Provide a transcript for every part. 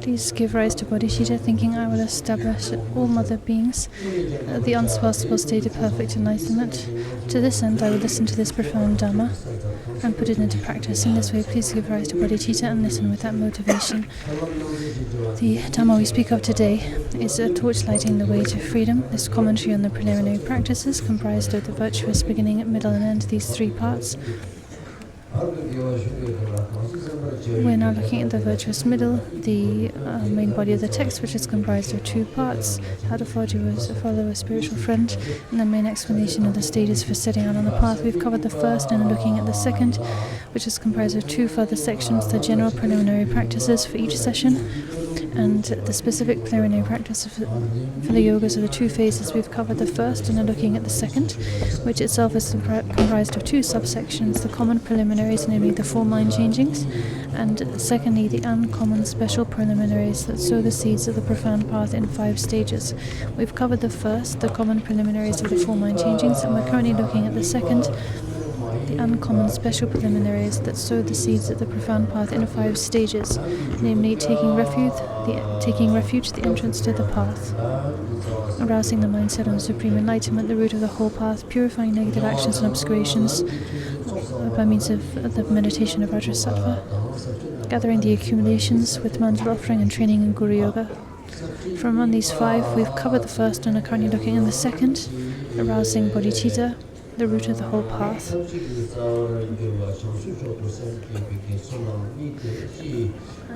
Please give rise to bodhicitta, thinking I will establish all mother beings the unsurpassable state of perfect enlightenment. To this end, I will listen to this profound Dhamma and put it into practice. In this way, please give rise to bodhicitta and listen with that motivation. The Dhamma we speak of today is torchlighting the way to freedom. This commentary on the preliminary practices comprised of the virtuous beginning, middle and end, these three parts. We're now looking at the virtuous middle, the main body of the text, which is comprised of two parts: how to follow a spiritual friend, and the main explanation of the stages for setting out on the path. We've covered the first and are looking at the second, which is comprised of two further sections: the general preliminary practices for each session, and the specific preliminary practices for the yogas of the two phases. We've covered the first and are looking at the second, which itself is comprised of two subsections: the common preliminaries, namely the four mind changings, and secondly the uncommon special preliminaries that sow the seeds of the profound path in 5 stages. We've covered the first, the common preliminaries of the four mind changings, and we're currently looking at the second, the uncommon special preliminaries that sow the seeds of the profound path in 5 stages, namely taking refuge, the entrance to the path, arousing the mindset on supreme enlightenment, the root of the whole path, purifying negative actions and obscurations by means of the meditation of Vajrasattva, gathering the accumulations with mantra offering and training in Guru Yoga. From among these 5, we've covered the first and are currently looking at the second, arousing bodhicitta, the root of the whole path.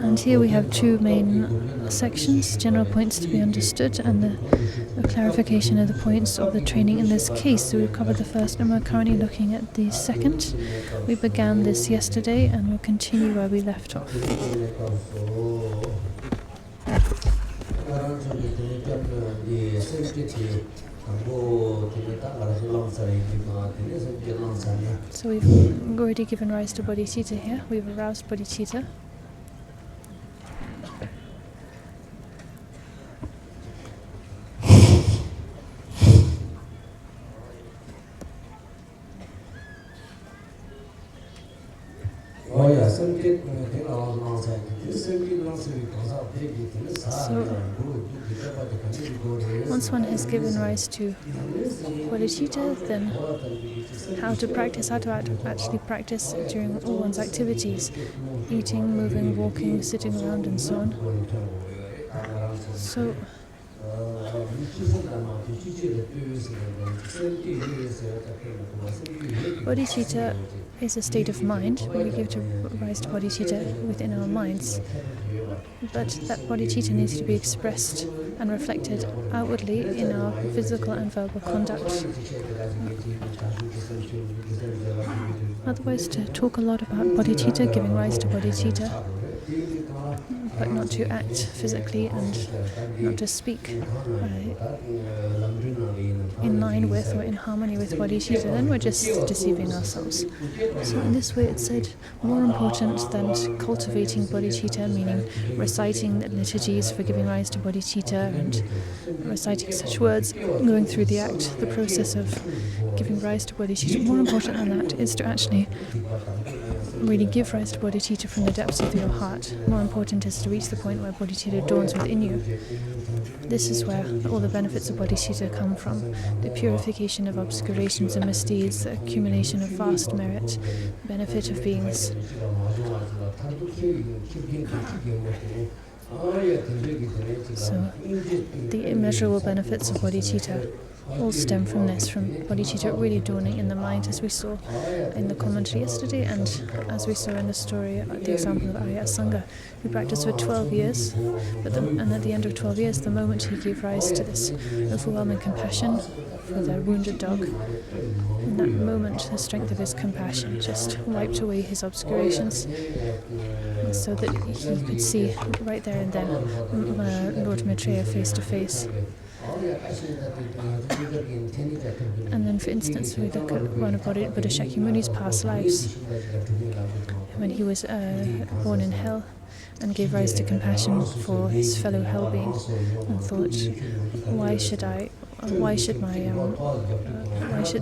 And here we have 2 main sections: general points to be understood and the clarification of the points of the training in this case. So we've covered the first and we're currently looking at the second. We began this yesterday and we'll continue where we left off. So we've already given rise to bodhicitta here. We've aroused bodhicitta. So, once one has given rise to bodhicitta, then how to actually practice during all one's activities: eating, moving, walking, sitting around, and so on. So, bodhicitta is a state of mind. We give rise to bodhicitta within our minds. But that bodhicitta needs to be expressed and reflected outwardly in our physical and verbal conduct. Otherwise, to talk a lot about bodhicitta, giving rise to bodhicitta, but not to act physically and not to speak in line with or in harmony with bodhicitta, then we're just deceiving ourselves. So in this way it's said, more important than cultivating bodhicitta, meaning reciting the liturgies for giving rise to bodhicitta and reciting such words, going through the act, the process of giving rise to bodhicitta, more important than that is to actually really give rise to bodhicitta from the depths of your heart. More important is to reach the point where bodhicitta dawns within you. This is where all the benefits of bodhicitta come from: the purification of obscurations and misdeeds, the accumulation of vast merit, benefit of beings. So, the immeasurable benefits of bodhicitta all stem from this, from bodhicitta really dawning in the mind, as we saw in the commentary yesterday, and as we saw in the story, the example of Arya Sangha, who practiced for 12 years, and at the end of 12 years, the moment he gave rise to this overwhelming compassion for the wounded dog, in that moment, the strength of his compassion just wiped away his obscurations, so that he could see right there and then Lord Maitreya face to face. And then, for instance, we look at one of Buddha Shakyamuni's past lives, when he was born in hell and gave rise to compassion for his fellow hell being, and thought, why should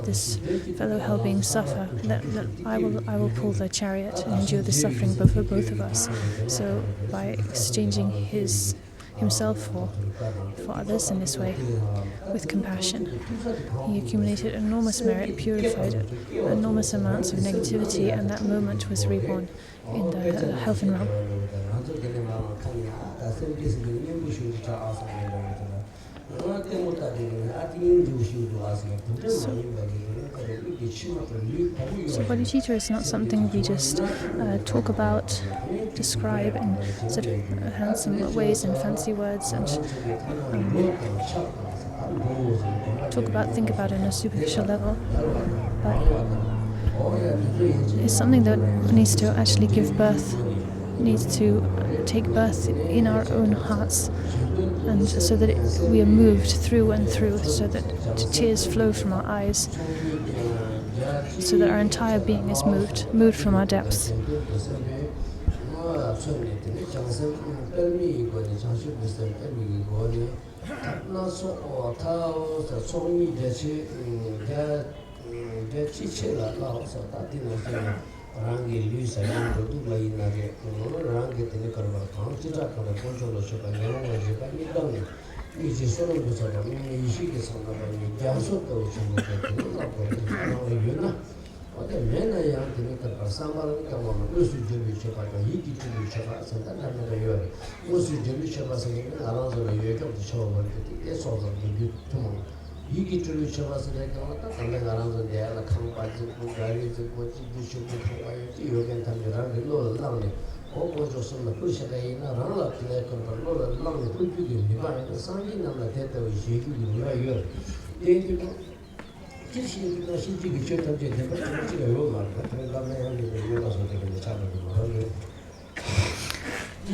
this fellow hell being suffer? That I will pull the chariot and endure the suffering for both of us. So by exchanging himself for others in this way, with compassion, he accumulated enormous merit, purified enormous amounts of negativity, and that moment was reborn in the heaven realm. So bodhicitta is not something we just talk about, describe in sort of handsome ways and fancy words, and think about it on a superficial level, but it's something that needs to actually needs to take birth in our own hearts, and so that we are moved through and through, so that tears flow from our eyes, so that our entire being is moved from our depths.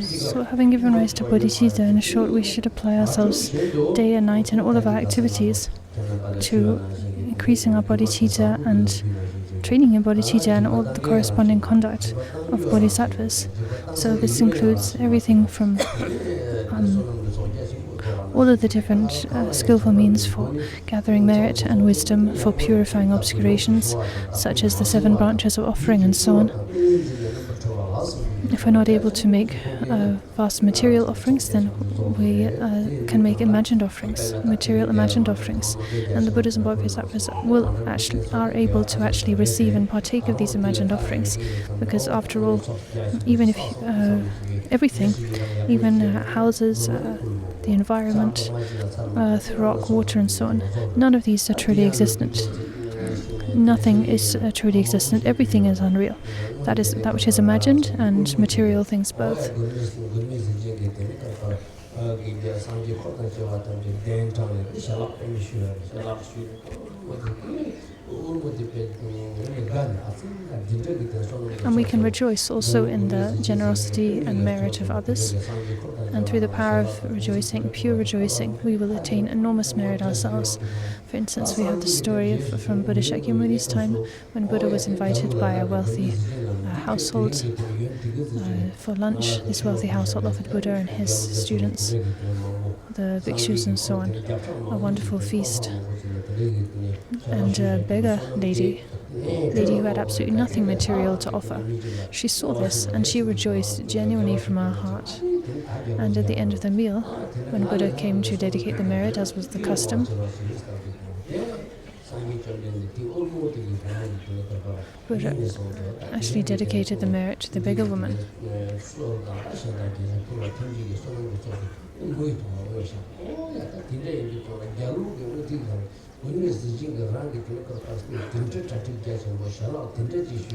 So, having given rise to bodhicitta, in short, we should apply ourselves day and night in all of our activities to increasing our bodhicitta and training in bodhicitta and all the corresponding conduct of bodhisattvas. So this includes everything from all of the different skillful means for gathering merit and wisdom, for purifying obscurations, such as the 7 branches of offering and so on. If we're not able to make vast material offerings, then we can make imagined offerings, material imagined offerings. And the Buddhas and Bodhisattvas are able to actually receive and partake of these imagined offerings, because after all, even if everything, even houses, the environment, earth, rock, water, and so on, none of these are truly existent. Nothing is truly existent. Everything is unreal. That is that which is imagined, and material things both. And we can rejoice also in the generosity and merit of others. And through the power of rejoicing, pure rejoicing, we will attain enormous merit ourselves. For instance, we have the story from Buddha Shakyamuni's time, when Buddha was invited by a wealthy household for lunch. This wealthy household offered Buddha and his students, the bhikshus and so on, a wonderful feast. And a beggar lady who had absolutely nothing material to offer, she saw this and she rejoiced genuinely from her heart. And at the end of the meal, when Buddha came to dedicate the merit, as was the custom, Buddha actually dedicated the merit to the beggar woman.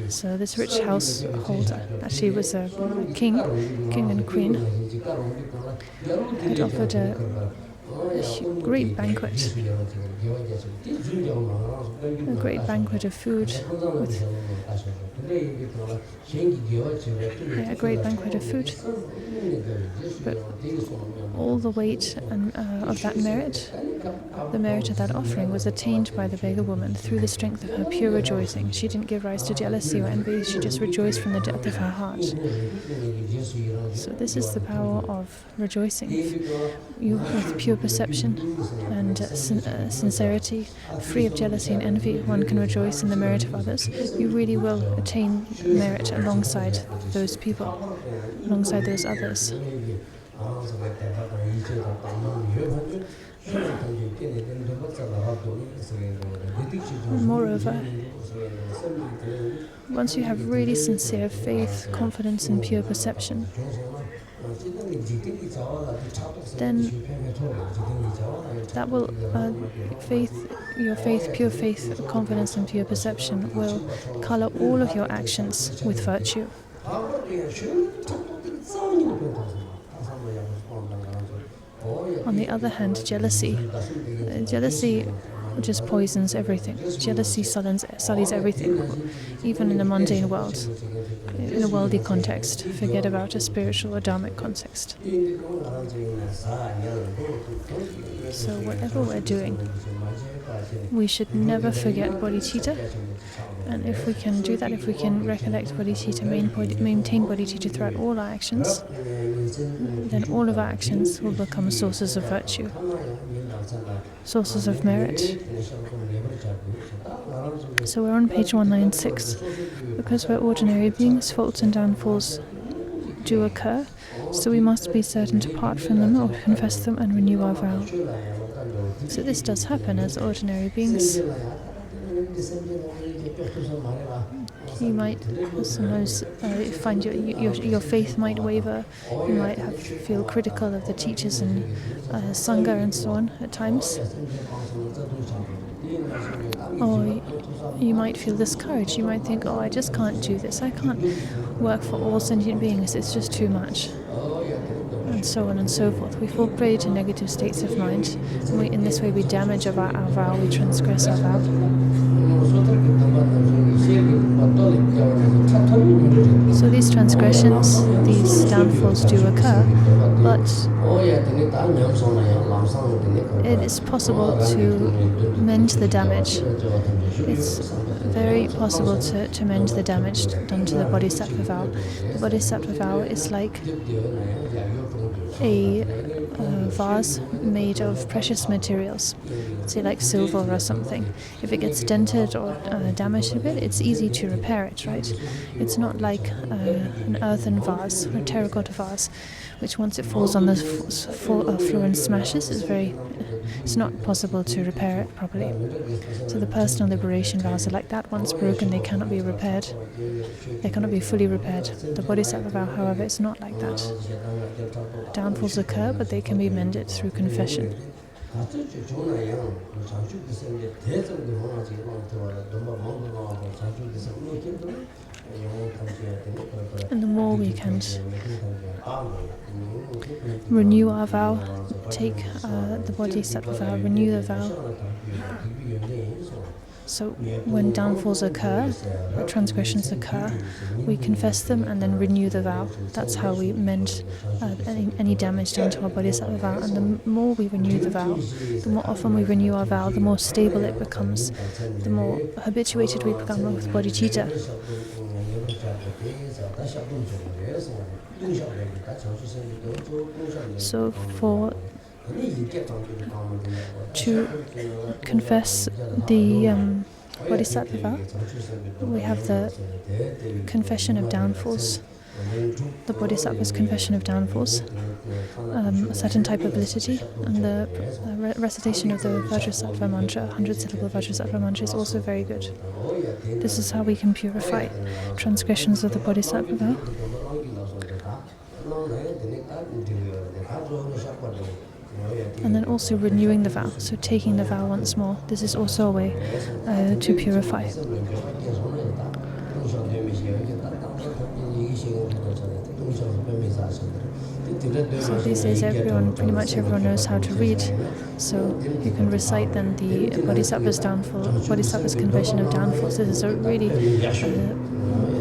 So this rich household actually was a king and queen, had offered a great banquet, of food, but all the weight of that merit The merit of that offering was attained by the beggar woman through the strength of her pure rejoicing. She didn't give rise to jealousy or envy, she just rejoiced from the depth of her heart. So this is the power of rejoicing. You, with pure perception and sincerity, free of jealousy and envy, one can rejoice in the merit of others. You really will attain merit alongside those people, alongside those others. Moreover, once you have really sincere faith, confidence and pure perception, then that will your faith, pure faith, confidence and pure perception will color all of your actions with virtue. On the other hand, jealousy just poisons everything. Jealousy sullies everything, even in a mundane world, in a worldly context. Forget about a spiritual or dharmic context. So whatever we're doing, we should never forget bodhicitta. And if we can do that, if we can recollect bodhicitta, maintain bodhicitta throughout all our actions, then all of our actions will become sources of virtue, sources of merit. So we're on page 196. Because we're ordinary beings, faults and downfalls do occur, so we must be certain to part from them or confess them and renew our vow. So this does happen as ordinary beings. You might sometimes find your faith might waver. You might feel critical of the teachers and sangha and so on at times. Or you might feel discouraged. You might think, oh, I just can't do this. I can't work for all sentient beings. It's just too much. And so on and so forth. We fall prey to negative states of mind. And in this way we damage our vow, we transgress our vow. So these transgressions, these downfalls do occur, but it is possible to mend the damage. It's very possible to mend the damage done to the bodhisattva vow. The bodhisattva vow is like a vase made of precious materials, say like silver or something. If it gets dented or damaged a bit, it's easy to repair it, right? It's not like an earthen vase or a terracotta vase, which once it falls on the floor and smashes, it's not possible to repair it properly. So the personal liberation vows are like that. Once broken, they cannot be repaired. They cannot be fully repaired. The bodhisattva vow, however, is not like that. Downfalls occur, but they can be mended through confession. And the more we can renew our vow, take the bodhisattva vow, renew the vow. So when downfalls occur, or transgressions occur, we confess them and then renew the vow. That's how we mend any damage done to our bodhisattva vow. And the more we renew the vow, the more often we renew our vow, the more stable it becomes, the more habituated we become with bodhicitta. So to confess the bodhisattva vow, we have the confession of downfalls, the bodhisattva's confession of downfalls, a certain type of liturgy, and the recitation of the Vajrasattva mantra, 100-syllable Vajrasattva mantra, is also very good. This is how we can purify transgressions of the bodhisattva vow. And then also renewing the vow, so taking the vow once more. This is also a way to purify. So these days pretty much everyone knows how to read, so you can recite then the Bodhisattva's confession of downfalls. This is a really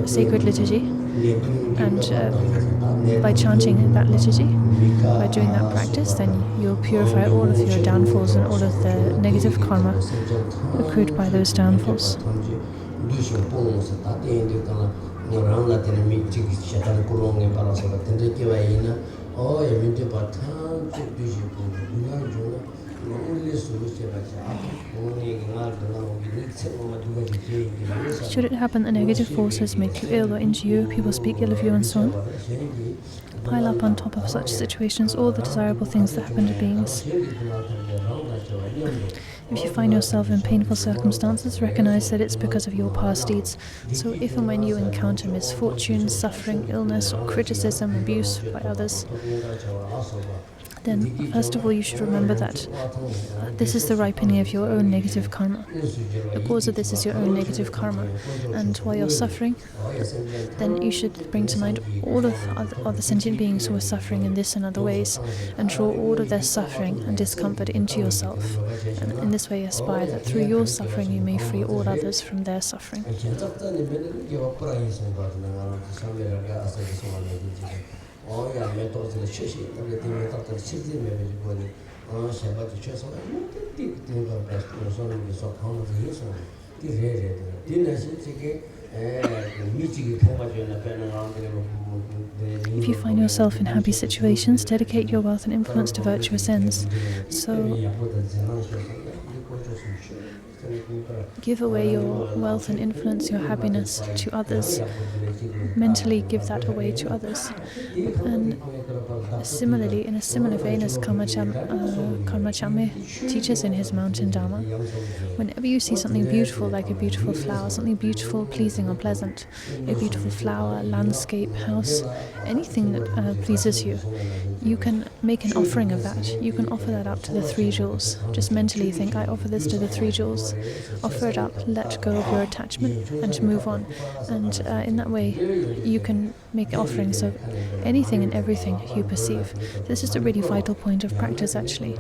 sacred liturgy, and by chanting that liturgy, by doing that practice, then you'll purify all of your downfalls and all of the negative karma accrued by those downfalls. Should it happen that negative forces make you ill or injure you, people speak ill of you and so on, pile up on top of such situations all the desirable things that happen to beings. If you find yourself in painful circumstances, recognize that it's because of your past deeds. So if and when you encounter misfortune, suffering, illness, or criticism, abuse by others, then first of all you should remember that this is the ripening of your own negative karma. The cause of this is your own negative karma. And while you're suffering, then you should bring to mind all of other sentient beings who are suffering in this and other ways, and draw all of their suffering and discomfort into yourself. And in this way aspire that through your suffering you may free all others from their suffering. If you find yourself in happy situations, dedicate your wealth and influence to virtuous ends. So give away your wealth and influence, your happiness to others. Mentally give that away to others. And similarly, in a similar vein as Karma Chame teaches in his Mountain Dharma, whenever you see something beautiful, like a beautiful flower, something beautiful, pleasing or pleasant, a beautiful flower, landscape, house, anything that pleases you, you can make an offering of that. You can offer that up to the 3 jewels. Just mentally think, I offer this to the 3 jewels. Offer it up, let go of your attachment and move on. And in that way, you can make offerings of anything and everything you perceive. This is a really vital point of practice, actually.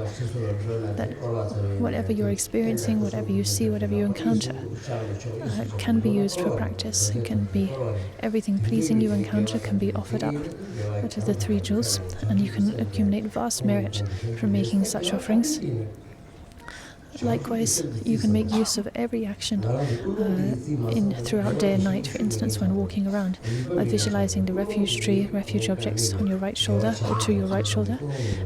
That whatever you're experiencing, whatever you see, whatever you encounter, can be used for practice. It can be everything pleasing you encounter can be offered up to the 3 jewels, and you can accumulate vast merit from making such offerings. Likewise, you can make use of every action throughout day and night, for instance, when walking around, by visualizing the refuge tree, refuge objects on your right shoulder or to your right shoulder,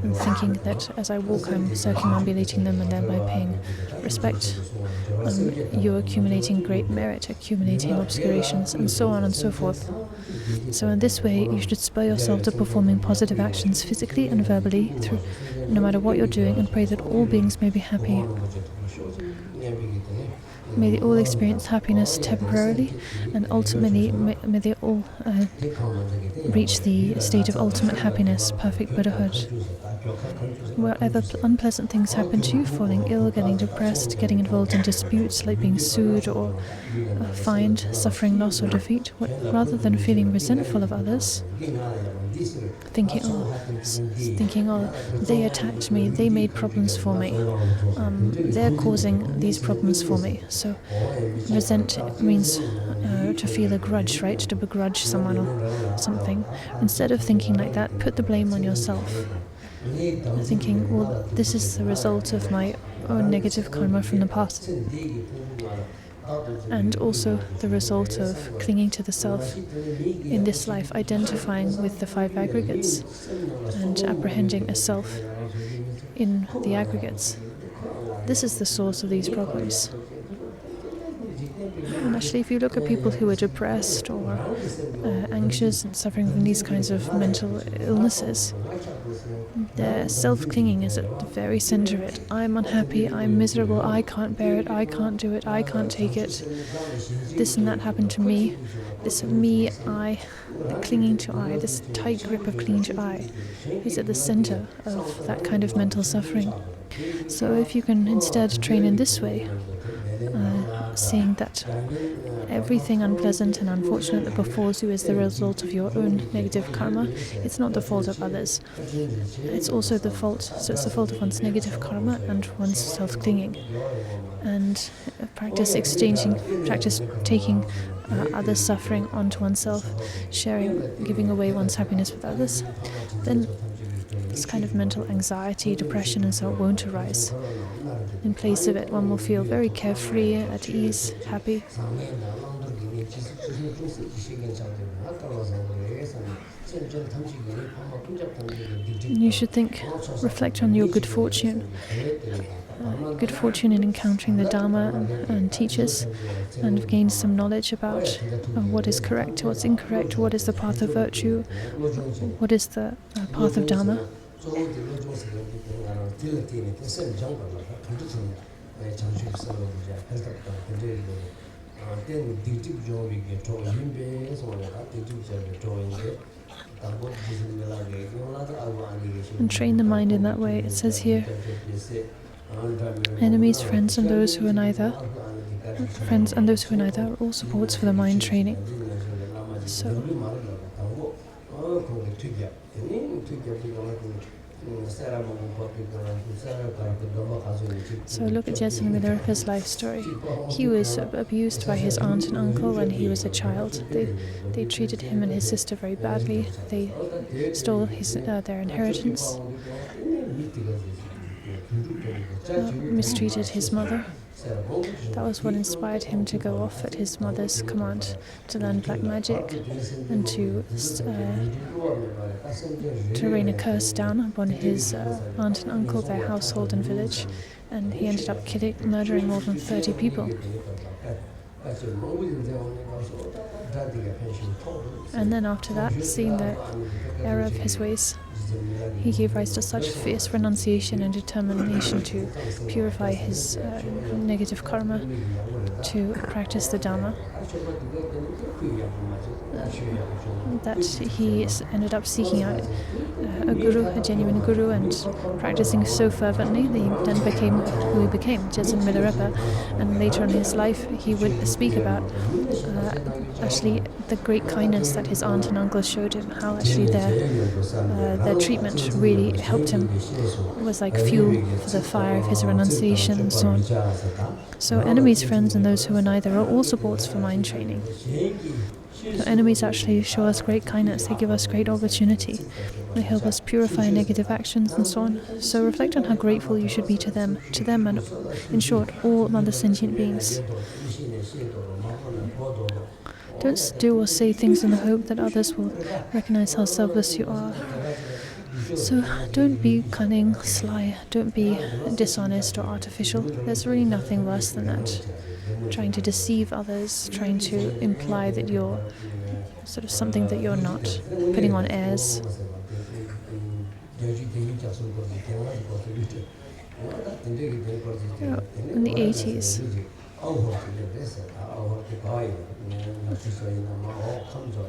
and thinking that as I walk, I'm circumambulating them and thereby paying respect. You're accumulating great merit, accumulating obscurations, and so on and so forth. So in this way, you should spur yourself to performing positive actions physically and verbally, no matter what you're doing, and pray that all beings may be happy. May they all experience happiness temporarily, and ultimately may they all reach the state of ultimate happiness, perfect Buddhahood. Wherever unpleasant things happen to you, falling ill, getting depressed, getting involved in disputes like being sued or fined, suffering loss or defeat, rather than feeling resentful of others, thinking, oh, they attacked me, they made problems for me, they're causing these problems for me. So resent means to feel a grudge, right? To begrudge someone or something. Instead of thinking like that, put the blame on yourself. Thinking, well, this is the result of my own negative karma from the past, and also the result of clinging to the self in this life, identifying with the 5 aggregates and apprehending a self in the aggregates. This is the source of these problems. And actually, if you look at people who are depressed or anxious and suffering from these kinds of mental illnesses, their self-clinging is at the very center of it. I'm unhappy, I'm miserable, I can't bear it, I can't do it, I can't take it. This and that happened to me. This me, I, the clinging to I, this tight grip of clinging to I, is at the center of that kind of mental suffering. So if you can instead train in this way, seeing that everything unpleasant and unfortunate that befalls you is the result of your own negative karma. It's not the fault of others. It's also the fault, so it's the fault of one's negative karma and one's self-clinging. And practice taking others' suffering onto oneself, giving away one's happiness with others, then this kind of mental anxiety, depression and so on won't arise. In place of it, one will feel very carefree, at ease, happy. You should reflect on your good fortune. Good fortune in encountering the Dharma and teachers, and gain some knowledge about what is correct, what's incorrect, what is the path of virtue, what is the path of Dharma. And train the mind in that way. It says here, enemies, friends, and those who are neither. Friends and those who are neither are all supports for the mind training. So look at Jetsun Milarepa's life story. He was abused by his aunt and uncle when he was a child. They treated him and his sister very badly. They stole their inheritance, mistreated his mother. That was what inspired him to go off at his mother's command to learn black magic and to rain a curse down upon his aunt and uncle, their household and village, and he ended up murdering more than 30 people. And then after that, seeing the error of his ways, he gave rise to such fierce renunciation and determination to purify his negative karma, to practice the Dhamma, that he ended up seeking out a genuine guru, and practicing so fervently that he then became who he became, Jetsun Milarepa. And later in his life, he would speak about actually the great kindness that his aunt and uncle showed him, how actually their treatment really helped him. It was like fuel for the fire of his renunciation and so on. So enemies, friends, and those who are neither are all supports for mind training. So enemies actually show us great kindness. They give us great opportunity. They help us purify negative actions and so on. So reflect on how grateful you should be to them and, in short, all other sentient beings. Don't do or say things in the hope that others will recognize how selfless you are. So don't be cunning, sly, don't be dishonest or artificial. There's really nothing worse than that. Trying to deceive others, trying to imply that you're sort of something that you're not, putting on airs. In the 80s,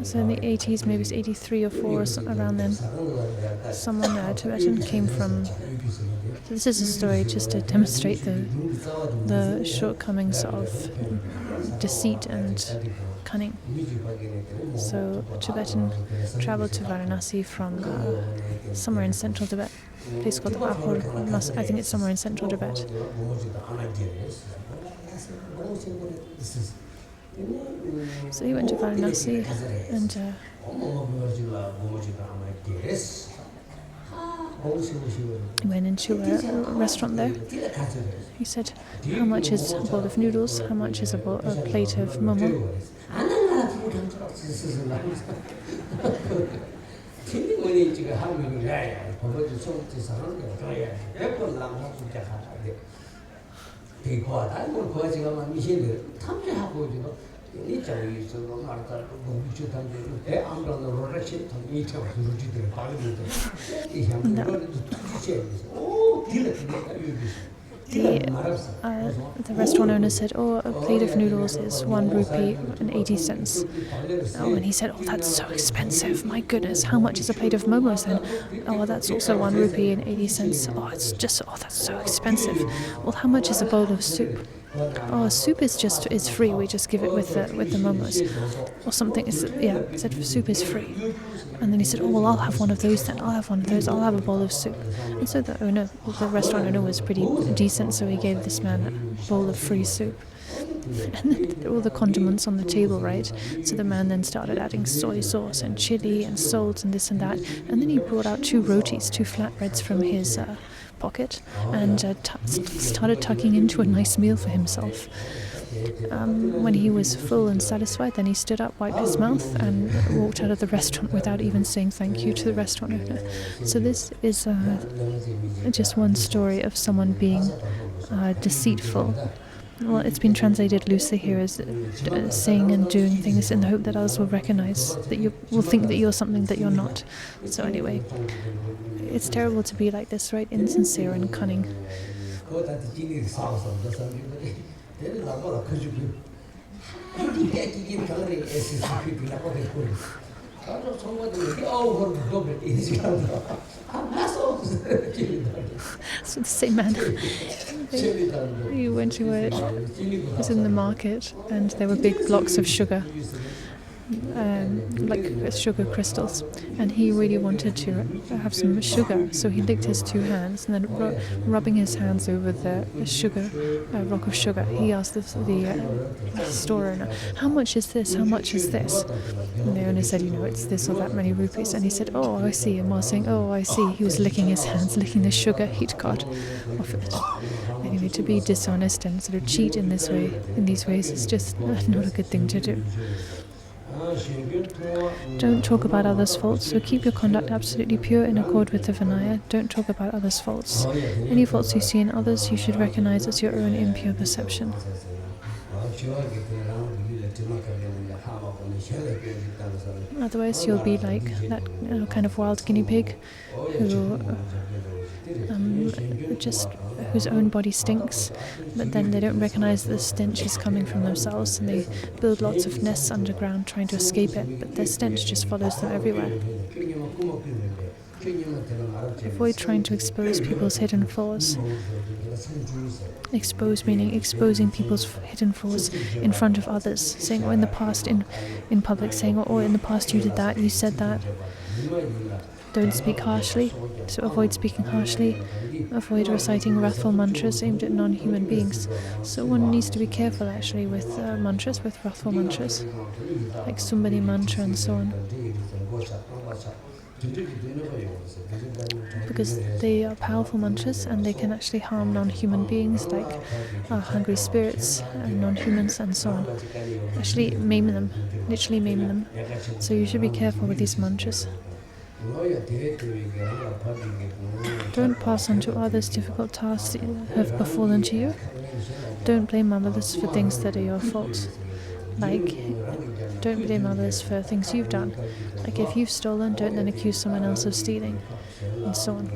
so in the 80s, maybe it's 83 or 4 or around then, someone Tibetan came from. So this is a story just to demonstrate the shortcomings of deceit and cunning. So a Tibetan traveled to Varanasi from somewhere in central Tibet, a place called Ahor. I think it's somewhere in central Tibet. So he went to Varanasi and he went into a restaurant there. He said, "How much is a bowl of noodles? How much is a plate of momo?" The restaurant owner said, "Oh, a plate of noodles is 1 rupee and 80 cents. Oh, and he said, "Oh, that's so expensive. My goodness, how much is a plate of momos then?" "Oh, that's also 1 rupee and 80 cents. Oh, that's so expensive. Well, how much is a bowl of soup?" "Oh, soup is free. We just give it with the momos, or something." He said soup is free, and then he said, "Oh well, I'll have one of those then. I'll have one of those. I'll have a bowl of soup." And so the restaurant owner was pretty decent, so he gave this man a bowl of free soup. And then all the condiments on the table, right? So the man then started adding soy sauce and chili and salt and this and that. And then he brought out 2 rotis, 2 flatbreads from his pocket, and started tucking into a nice meal for himself. When he was full and satisfied, then he stood up, wiped his mouth, and walked out of the restaurant without even saying thank you to the restaurant owner. So this is just one story of someone being deceitful. Well, it's been translated loosely here as saying and doing things in the hope that others will recognize, that you will think that you're something that you're not. So anyway, it's terrible to be like this, right? Insincere and cunning. So the same man, he went to was in the market, and there were big blocks of sugar, like sugar crystals, and he really wanted to have some sugar, so he licked his 2 hands, and then rubbing his hands over the sugar, rock of sugar, he asked the store owner, "How much is this? How much is this?" And the owner said, "It's this or that many rupees." And he said, "Oh, I see." And while saying, "Oh, I see," he was licking his hands, licking the sugar he'd got off it. Anyway, to be dishonest and sort of cheat in these ways is just not a good thing to do. Don't talk about others' faults, so keep your conduct absolutely pure in accord with the Vinaya. Don't talk about others' faults. Any faults you see in others, you should recognize as your own impure perception. Otherwise, you'll be like that kind of wild guinea pig whose own body stinks, but then they don't recognize that the stench is coming from themselves, and they build lots of nests underground trying to escape it, but their stench just follows them everywhere. Avoid trying to expose people's hidden flaws. Expose meaning exposing people's hidden flaws in front of others, saying, in the past in public, saying, in the past you did that, you said that. Don't speak harshly, so avoid speaking harshly. Avoid reciting wrathful mantras aimed at non-human beings. So one needs to be careful actually with with wrathful mantras, like Sumbani mantra and so on, because they are powerful mantras and they can actually harm non-human beings, like hungry spirits and non-humans and so on. Actually literally maim them. So you should be careful with these mantras. Don't pass on to others difficult tasks that have befallen to you. Don't blame others for things that are your fault. Like, don't blame others for things you've done. Like, if you've stolen, don't then accuse someone else of stealing, and so on.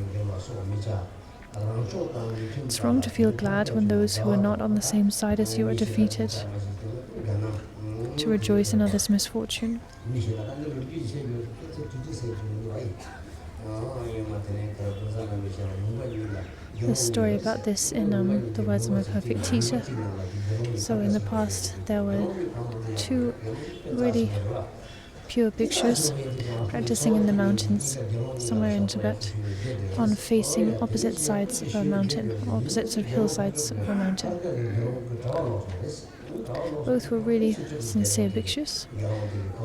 It's wrong to feel glad when those who are not on the same side as you are defeated. To rejoice in others' misfortune. The story about this in the words of my perfect teacher. So in the past there were 2 really pure bhikshus practicing in the mountains somewhere in Tibet, on facing opposite sides of a mountain, opposite sort of hillsides of a mountain. Both were really sincere bhikshus,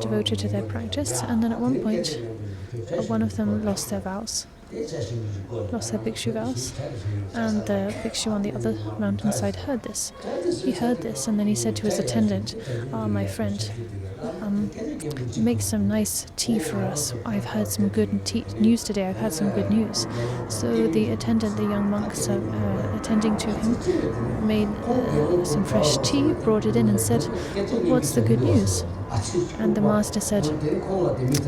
devoted to their practice, and then at one point one of them lost their bhikshu vows, and the bhikshu on the other mountainside heard this. He heard this, and then he said to his attendant, my friend, make some nice tea for us. I've heard some good news today. I've had some good news. So the attendant, the young monks attending to him, made some fresh tea, brought it in and said, what's the good news? And the master said,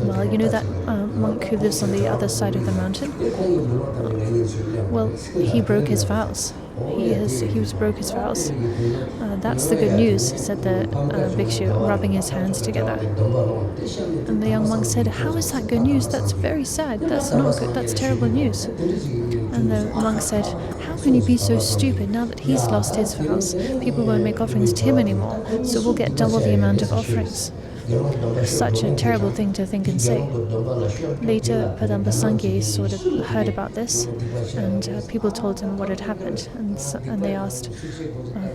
well, you know that monk who lives on the other side of the mountain? Well, he broke his vows. He broke his vows. That's the good news, said the bhikshu, rubbing his hands together. And the young monk said, how is that good news? That's very sad. That's not good. That's terrible news. And the monk said, how how can you be so stupid? Now that he's lost his vows, people won't make offerings to him anymore, so we'll get double the amount of offerings. Such a terrible thing to think and say. Later, Padamba Sangye sort of heard about this, and people told him what had happened, and they asked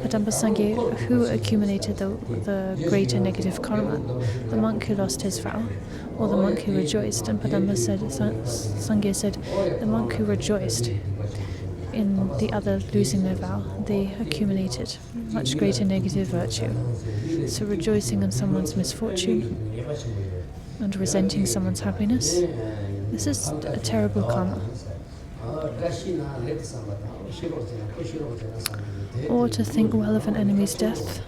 Padamba Sangye who accumulated the greater negative karma, the monk who lost his vow, or the monk who rejoiced. And Padamba Sangye said, the monk who rejoiced in the other losing their vow, they accumulated much greater negative virtue. So rejoicing in someone's misfortune and resenting someone's happiness, this is a terrible karma. Or to think well of an enemy's death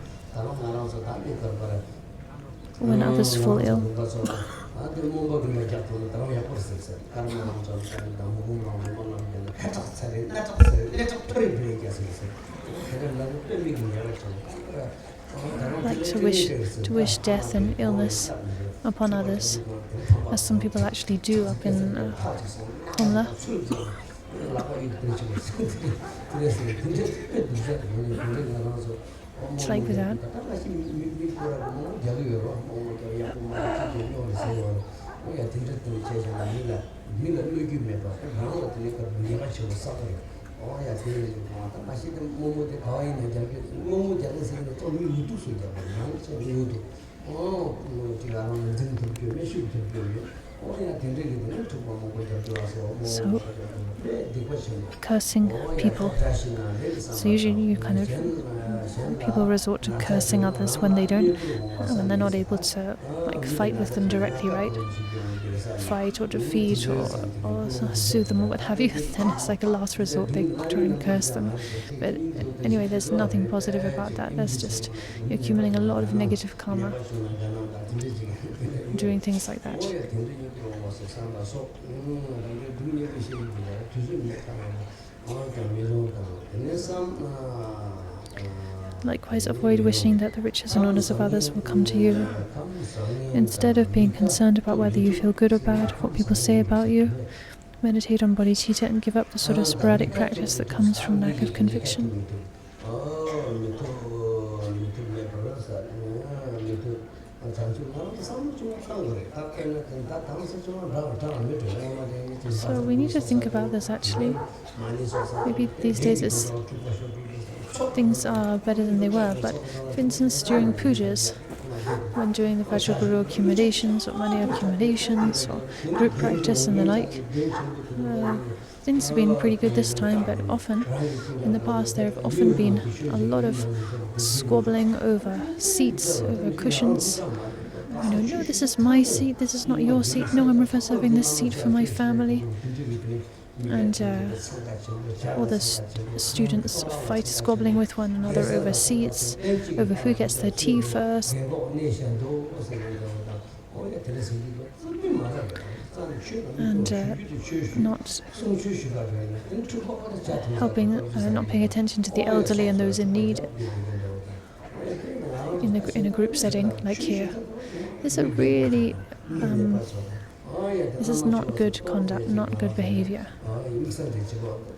when others fall ill. Like to wish death and illness upon others, as some people actually do up in Khomla. It's like that. So, cursing people. So usually you people resort to cursing others when when they're not able to fight with them directly, right? Fight or defeat or sue them or what have you. Then it's like a last resort, they try and curse them. But anyway, there's nothing positive about that. That's just you're accumulating a lot of negative karma doing things like that. Likewise, avoid wishing that the riches and honors of others will come to you. Instead of being concerned about whether you feel good or bad, what people say about you, meditate on bodhicitta and give up the sort of sporadic practice that comes from lack of conviction. So we need to think about this actually. Maybe these days things are better than they were, but for instance during pujas, when doing the Vajraguru accumulations or money accumulations or group practice and the like, things have been pretty good this time, but often, in the past, there have often been a lot of squabbling over seats, over cushions. No, this is my seat, this is not your seat, no, I'm reserving this seat for my family. And all the students fight, squabbling with one another over seats, over who gets their tea first. And not paying attention to the elderly and those in need in a group setting like here. This is not good conduct, not good behavior.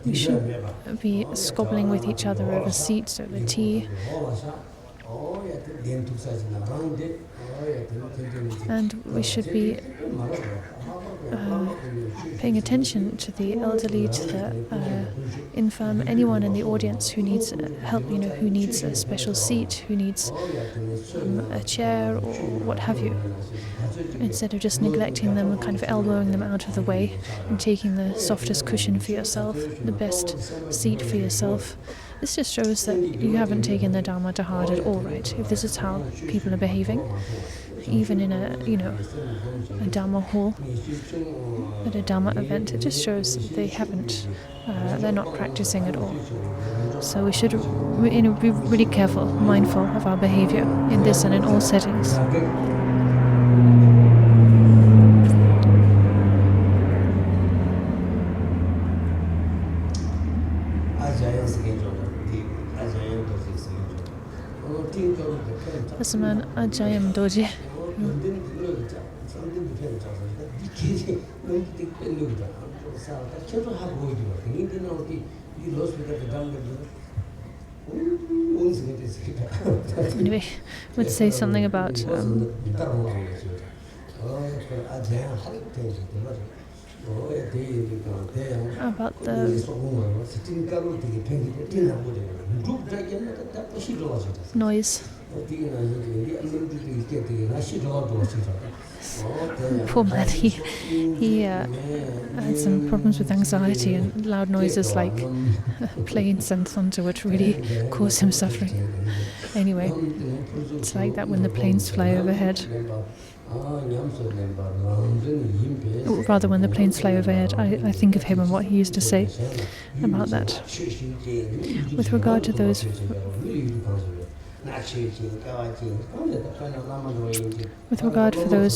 We shouldn't be squabbling with each other over seats, over tea. And we should be paying attention to the elderly, to the infirm, anyone in the audience who needs help, who needs a special seat, who needs a chair or what have you. Instead of just neglecting them and kind of elbowing them out of the way and taking the softest cushion for yourself, the best seat for yourself. This just shows that you haven't taken the Dharma to heart at all, right? If this is how people are behaving, even in a Dharma hall, at a Dharma event, it just shows they haven't, they're not practicing at all. So we should be really careful, mindful of our behavior in this and in all settings. Pasaman Ajayam Doji. Anyway, would say something about the noise. Poor man, he had some problems with anxiety, and loud noises like planes and thunder would really cause him suffering. Anyway, it's like that when the planes fly overhead. Rather, when the planes fly overhead, I think of him and what he used to say about that. With regard to those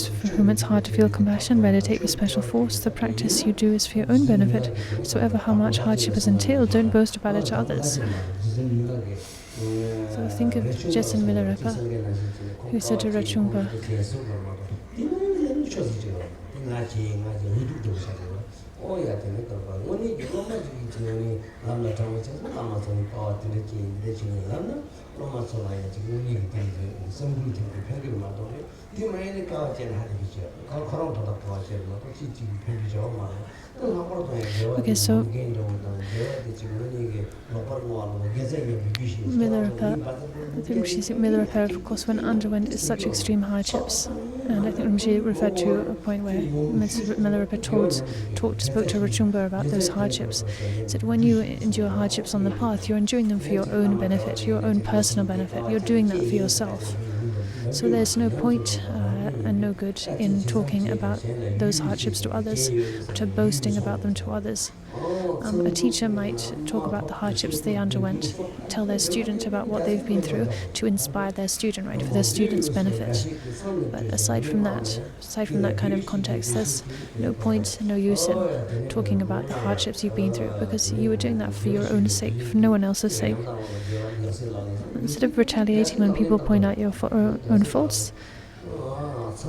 for whom it's hard to feel compassion, meditate with special force. The practice you do is for your own benefit. So ever how much hardship is entailed, don't boast about it to others. So think of Jetsun Milarepa, who said to Rachungpa, okay, so Milarepa, of course, when underwent such extreme hardships, and I think she referred to a point where Milarepa spoke to Rachungpa about those hardships. Said when you endure hardships on the path, you're enduring them for your own benefit, your own personal benefit. You're doing that for yourself. So there's no point and no good in talking about those hardships to others, to boasting about them to others. A teacher might talk about the hardships they underwent, tell their student about what they've been through to inspire their student, right, for their student's benefit. But aside from that kind of context, there's no point, no use in talking about the hardships you've been through, because you were doing that for your own sake, for no one else's sake. Instead of retaliating when people point out your own faults,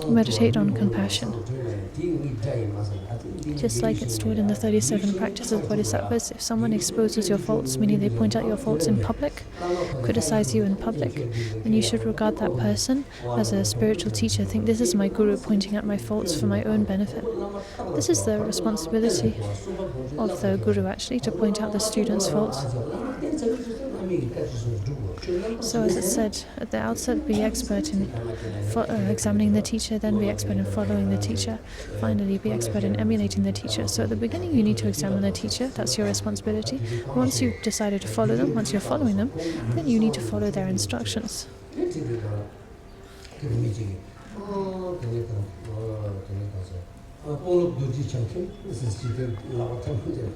meditate on compassion. Just like it's taught in the 37 practices of bodhisattvas, if someone exposes your faults, meaning they point out your faults in public, criticize you in public, then you should regard that person as a spiritual teacher. Think, this is my guru pointing out my faults for my own benefit. This is the responsibility of the guru, actually, to point out the student's faults. So as it said at the outset, be expert in examining the teacher, then be expert in following the teacher, finally be expert in emulating the teacher. So at the beginning you need to examine the teacher, that's your responsibility. Once you've decided to follow them, once you're following them, then you need to follow their instructions.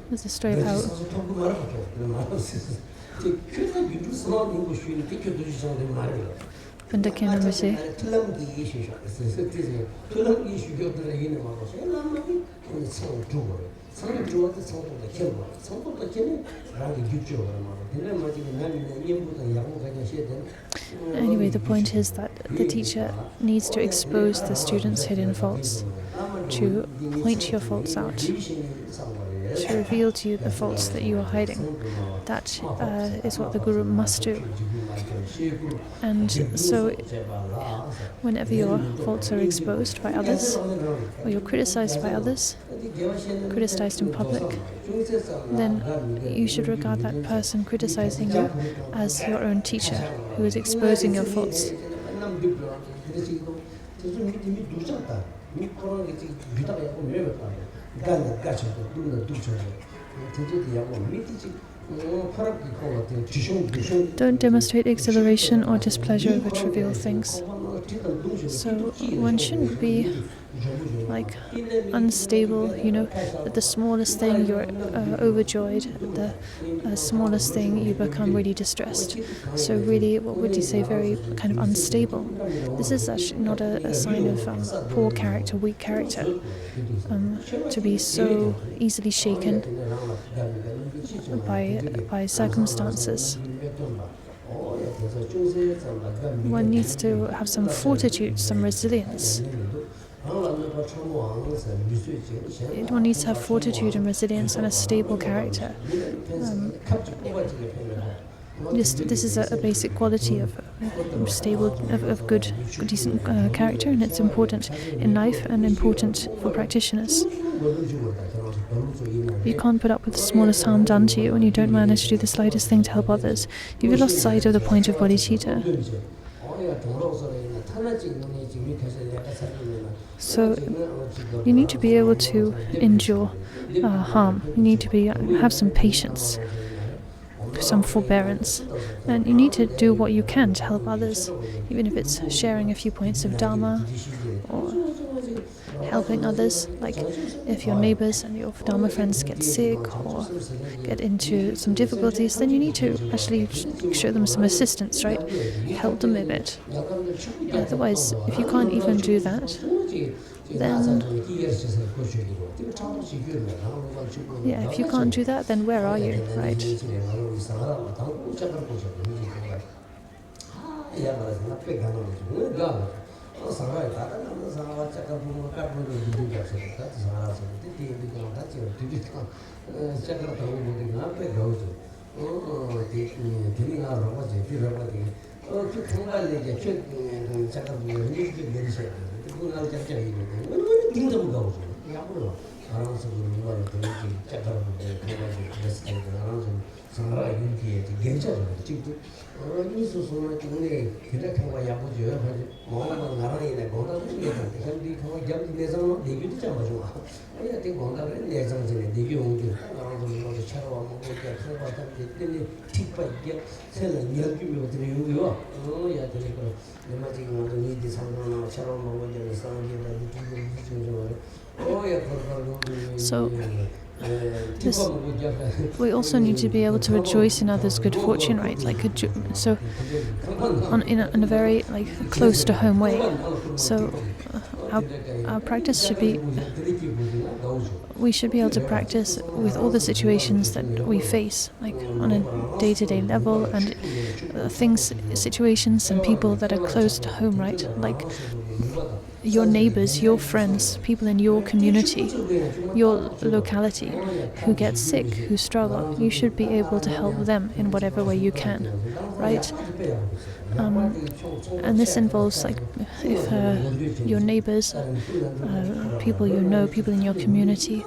There's a story of how Pundakinamasi Anyway, the point is that the teacher needs to expose the student's hidden faults, to point your faults out, to reveal to you the faults that you are hiding. That is what the guru must do. And so, whenever your faults are exposed by others, or you're criticized by others, criticized in public, then you should regard that person criticizing you as your own teacher, who is exposing your faults. Don't demonstrate exhilaration or displeasure over trivial things. So one shouldn't be like unstable, at the smallest thing you're overjoyed, at the smallest thing you become really distressed. So really, what would you say, very kind of unstable. This is actually not a sign of poor character, weak character, to be so easily shaken by circumstances. One needs to have some fortitude, some resilience, One needs to have fortitude and resilience and a stable character. This is a basic quality of stable, of good, decent character, and it's important in life and important for practitioners. You can't put up with the smallest harm done to you when you don't manage to do the slightest thing to help others. You've lost sight of the point of bodhicitta. So you need to be able to endure harm. You need to have some patience, some forbearance, and you need to do what you can to help others, even if it's sharing a few points of Dharma or helping others. Like if your neighbors and your Dharma friends get sick or get into some difficulties, then you need to actually show them some assistance, right? Help them a bit. Otherwise, if you can't even do that, then if you can't do that, then where are you, right? So we also need to be able to rejoice in others' good fortune, right? In a very close to home way. So our practice should be. We should be able to practice with all the situations that we face, like on a day-to-day level, and situations and people that are close to home, right? Like your neighbors, your friends, people in your community, your locality who get sick, who struggle. You should be able to help them in whatever way you can, right? And this involves if your neighbors, people you know, people in your community,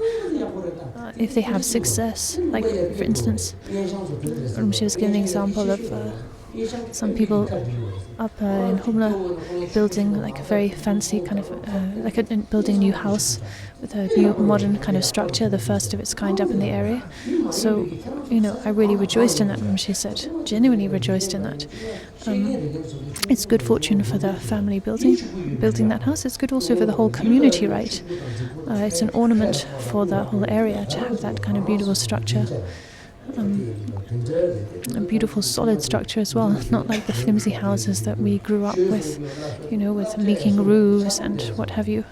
if they have success, like for instance, she was giving an example of some people up in Humla building a very fancy kind of building a new house with a new modern kind of structure, the first of its kind up in the area. So, I really rejoiced in that, she said, genuinely rejoiced in that. It's good fortune for the family building that house. It's good also for the whole community, right? It's an ornament for the whole area to have that kind of beautiful structure. A beautiful solid structure as well, not like the flimsy houses that we grew up with, with leaking roofs and what have you.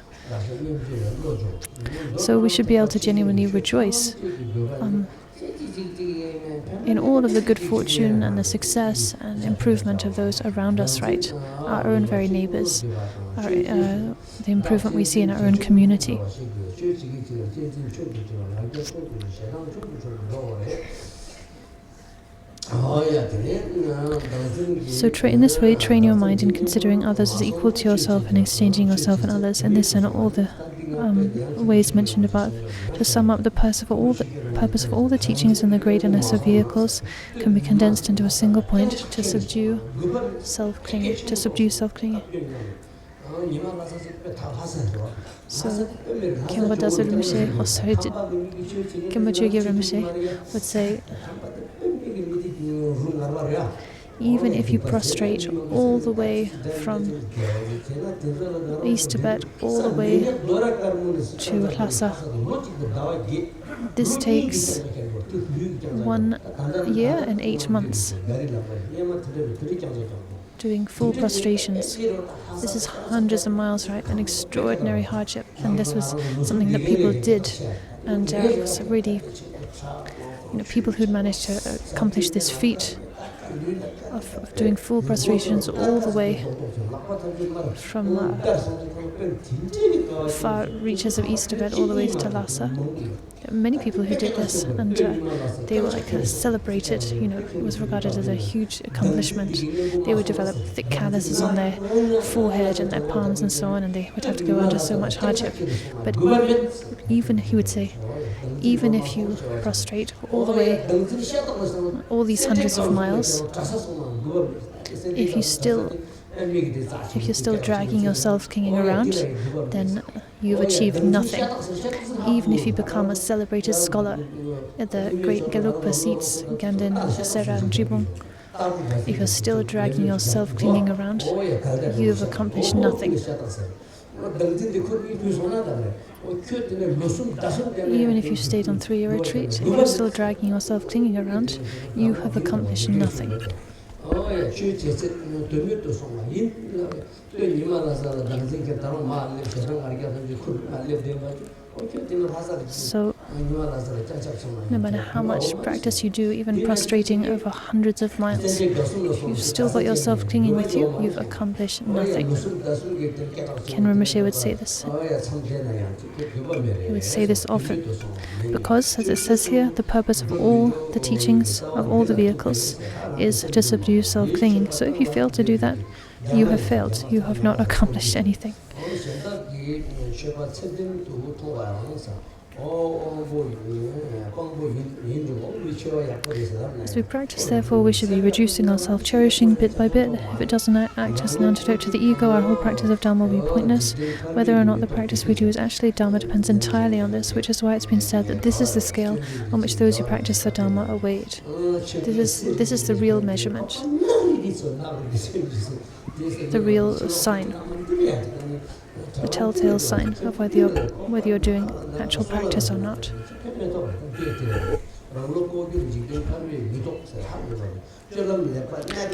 So we should be able to genuinely rejoice in all of the good fortune and the success and improvement of those around us, right? Our own very neighbors, the improvement we see in our own community. So in this way, train your mind in considering others as equal to yourself and exchanging yourself and others in this and all the ways mentioned above. To sum up, the purpose of all the teachings in the great and lesser vehicles can be condensed into a single point: to subdue self-clinging. So, Khenpa Daso Rinpoche, Khenpa Chögye Rinpoche would say, even if you prostrate all the way from East Tibet all the way to Lhasa, this takes 1 year and 8 months. Doing full prostrations. This is hundreds of miles, right? An extraordinary hardship, and this was something that people did, and it was really, people who'd managed to accomplish this feat of doing full prostrations all the way from far reaches of east Tibet all the way to Lhasa. Many people who did this, and they were celebrated. It was regarded as a huge accomplishment. They would develop thick calluses on their forehead and their palms and so on, and they would have to go under so much hardship. But even, he would say, even if you prostrate all the way, all these hundreds of miles, if you're still dragging yourself clinging around, then you've achieved nothing. Even if you become a celebrated scholar at the great Gelugpa seats, Ganden, Sera and Jibung, if you're still dragging yourself clinging around, you've accomplished nothing. Even if you stayed on 3-year retreat, if you're still dragging yourself clinging around, you have accomplished nothing. So, no matter how much practice you do, even prostrating over hundreds of miles, if you've still got yourself clinging with you, you've accomplished nothing. Ken Rinpoche would say this. He would say this often, because, as it says here, the purpose of all the teachings of all the vehicles is to subdue self-clinging. So if you fail to do that, you have failed. You have not accomplished anything. As we practice, therefore, we should be reducing our self-cherishing bit by bit. If it doesn't act as an antidote to the ego, our whole practice of Dharma will be pointless. Whether or not the practice we do is actually Dharma depends entirely on this, which is why it's been said that this is the scale on which those who practice the Dharma are weighed. This is the real measurement, the real sign, the telltale sign of whether you're doing actual practice or not.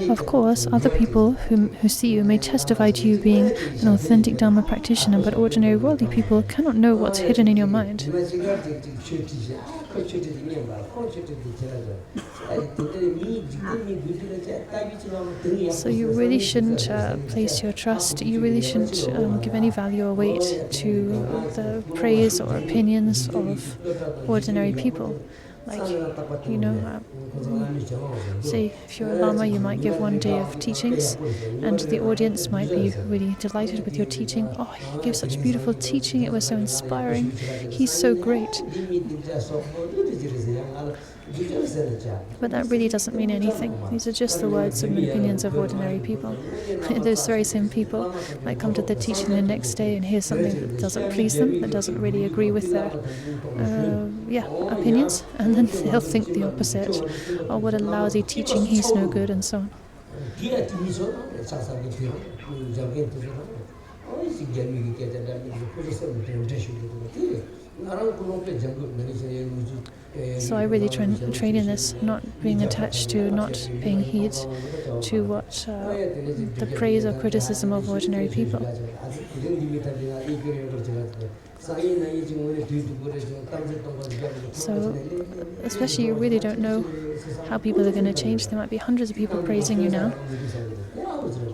Of course, other people who see you may testify to you being an authentic Dharma practitioner, but ordinary worldly people cannot know what's hidden in your mind. So you really shouldn't place your trust, you really shouldn't give any value or weight to the praise or opinions of ordinary people. Like, say if you're a Lama, you might give one day of teachings and the audience might be really delighted with your teaching. Oh, he gave such beautiful teaching, it was so inspiring, he's so great. But that really doesn't mean anything. These are just the words and opinions of ordinary people. Those very same people might come to the teaching the next day and hear something that doesn't please them, that doesn't really agree with their opinions, and then they'll think the opposite. Oh, what a lousy teaching, he's no good, and so on. So I really train in this, not being attached to, not paying heed to what the praise or criticism of ordinary people. So, especially you really don't know how people are going to change. There might be hundreds of people praising you now.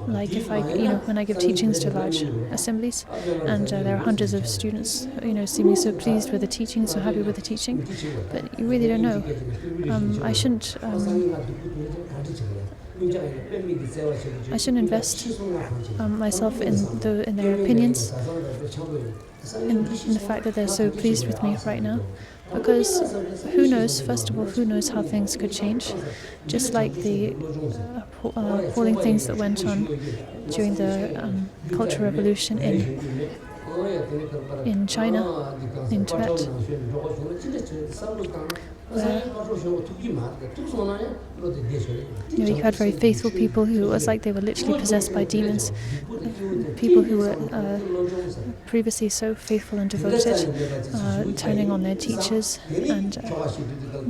Like if when I give teachings to large assemblies, and there are hundreds of students, seeming so pleased with the teaching, so happy with the teaching, but you really don't know. I shouldn't invest myself in their opinions, in the fact that they're so pleased with me right now. Because who knows, first of all, who knows how things could change. Just like the appalling things that went on during the Cultural Revolution in China, in Tibet, where you had very faithful people who it was like they were literally possessed by demons. People who were previously so faithful and devoted, turning on their teachers and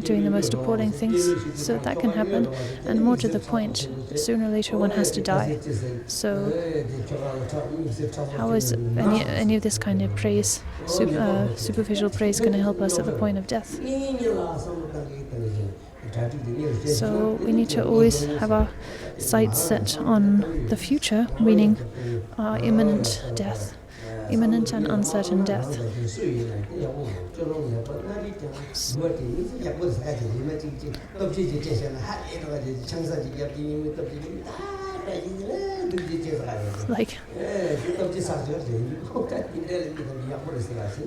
doing the most appalling things. So that can happen, and more to the point, sooner or later one has to die. So how is any of this kind of praise, superficial praise, going to help us at the point of death? So we need to always have our sights set on the future, meaning our imminent death, imminent and uncertain death. Like,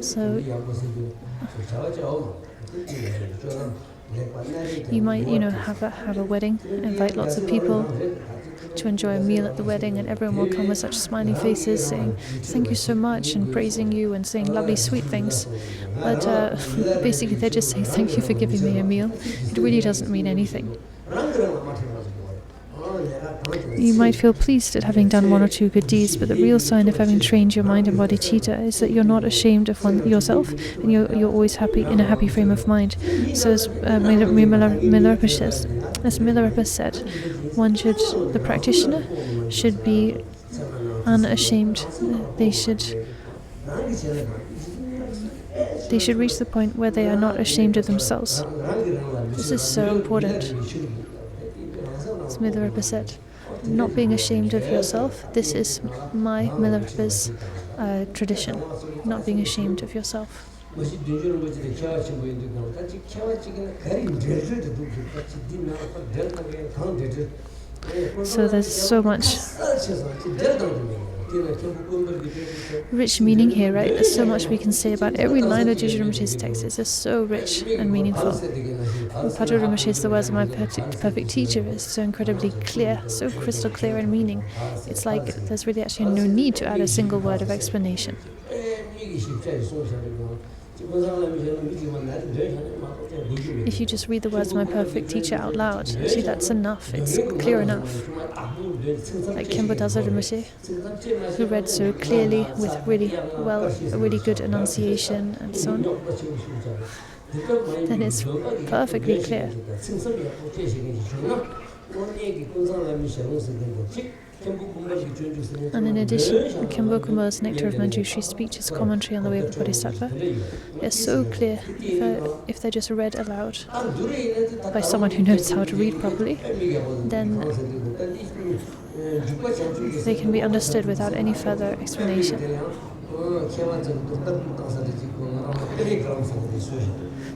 so you might, have a wedding, invite lots of people to enjoy a meal at the wedding, and everyone will come with such smiling faces saying thank you so much and praising you and saying lovely sweet things, but basically they're just saying thank you for giving me a meal. It really doesn't mean anything. You might feel pleased at having done one or two good deeds, but the real sign of having trained your mind and bodhicitta is that you're not ashamed of yourself, and you're always happy, in a happy frame of mind. So as Milarepa said, the practitioner should be unashamed. They should reach the point where they are not ashamed of themselves. This is so important. As Milarepa said, not being ashamed of yourself. This is my Milarepa's tradition. Not being ashamed of yourself. So there's so much rich meaning here, right? There's so much we can say about every line of Jujun Rinpoche's text. It's just so rich and meaningful. Patrul Rinpoche's The Words of My Perfect Teacher is so incredibly clear, so crystal clear in meaning. It's like there's really actually no need to add a single word of explanation. If you just read the words of my perfect teacher out loud, actually that's enough, it's clear enough. Like Khenpo Daza Rinpoche, who read so clearly with a really good enunciation and so on, then it's perfectly clear. And in addition, Khenpo Kuma's Nectar of Manjushri speech is commentary on the way of the Bodhisattva. They're so clear if they're just read aloud by someone who knows how to read properly, then they can be understood without any further explanation.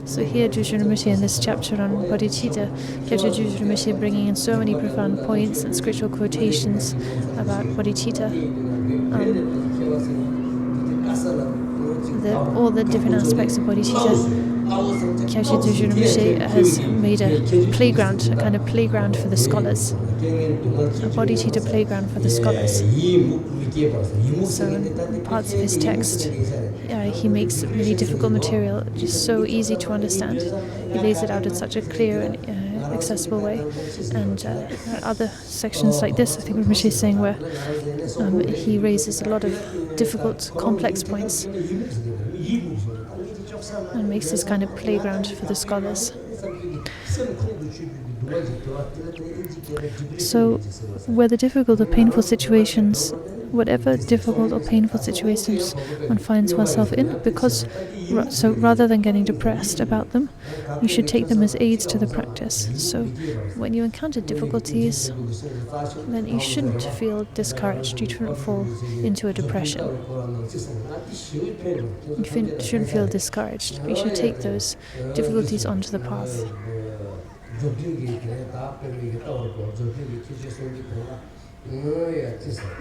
So here Jujun Rinpoche in this chapter on bodhicitta, Kyabje Jujun Rinpoche bringing in so many profound points and scriptural quotations about bodhicitta, all the different aspects of bodhicitta. Kyabje Jujun Rinpoche has made a playground, a kind of playground for the scholars, a bodhicitta playground for the scholars. So in parts of his text, he makes really difficult material just so easy to understand. He lays it out in such a clear and accessible way. And other sections like this, I think Rinpoche is saying, where he raises a lot of difficult, complex points and makes this kind of playground for the scholars. So, whether difficult or painful situations, whatever difficult or painful situations one finds oneself in, so rather than getting depressed about them, you should take them as aids to the practice. So when you encounter difficulties, then you shouldn't feel discouraged, you shouldn't fall into a depression. You shouldn't feel discouraged. You should take those difficulties onto the path.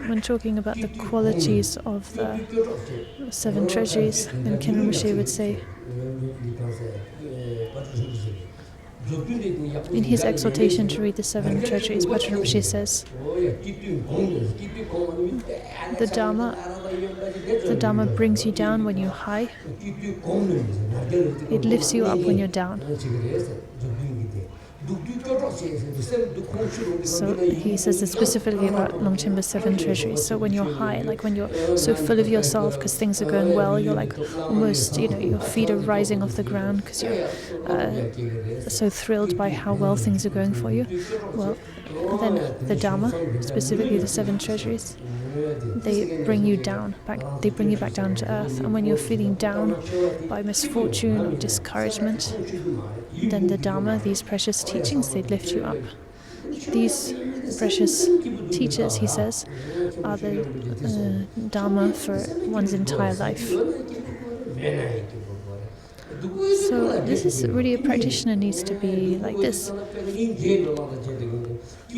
When talking about the qualities of the 7 treasuries, then Khenpo Rinpoche would say, in his exhortation to read the 7 treasuries, Patrul Rinpoche says, the Dharma brings you down when you're high. It lifts you up when you're down. So he says this specifically about Longchenpa's 7 treasuries. So when you're high, like when you're so full of yourself because things are going well, you're like almost, your feet are rising off the ground because you're so thrilled by how well things are going for you. Well, then the Dharma, specifically the 7 treasuries, they bring you down, they bring you back down to earth. And when you're feeling down by misfortune or discouragement, then the Dharma, these precious teachings, they'd lift you up. These precious teachers, he says, are the Dharma for one's entire life. So this is really, a practitioner needs to be like this,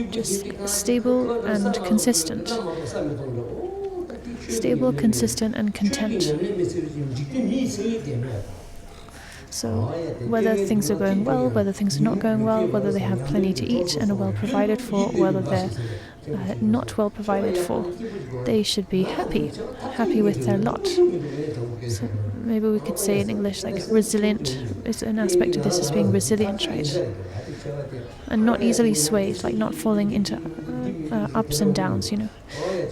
just stable and consistent. Stable, consistent and content. So whether things are going well, whether things are not going well, whether they have plenty to eat and are well provided for, or whether they're not well provided for, they should be happy with their lot. So maybe we could say in English, like, resilient is an aspect of this, as being resilient, right? And not easily swayed, like not falling into ups and downs,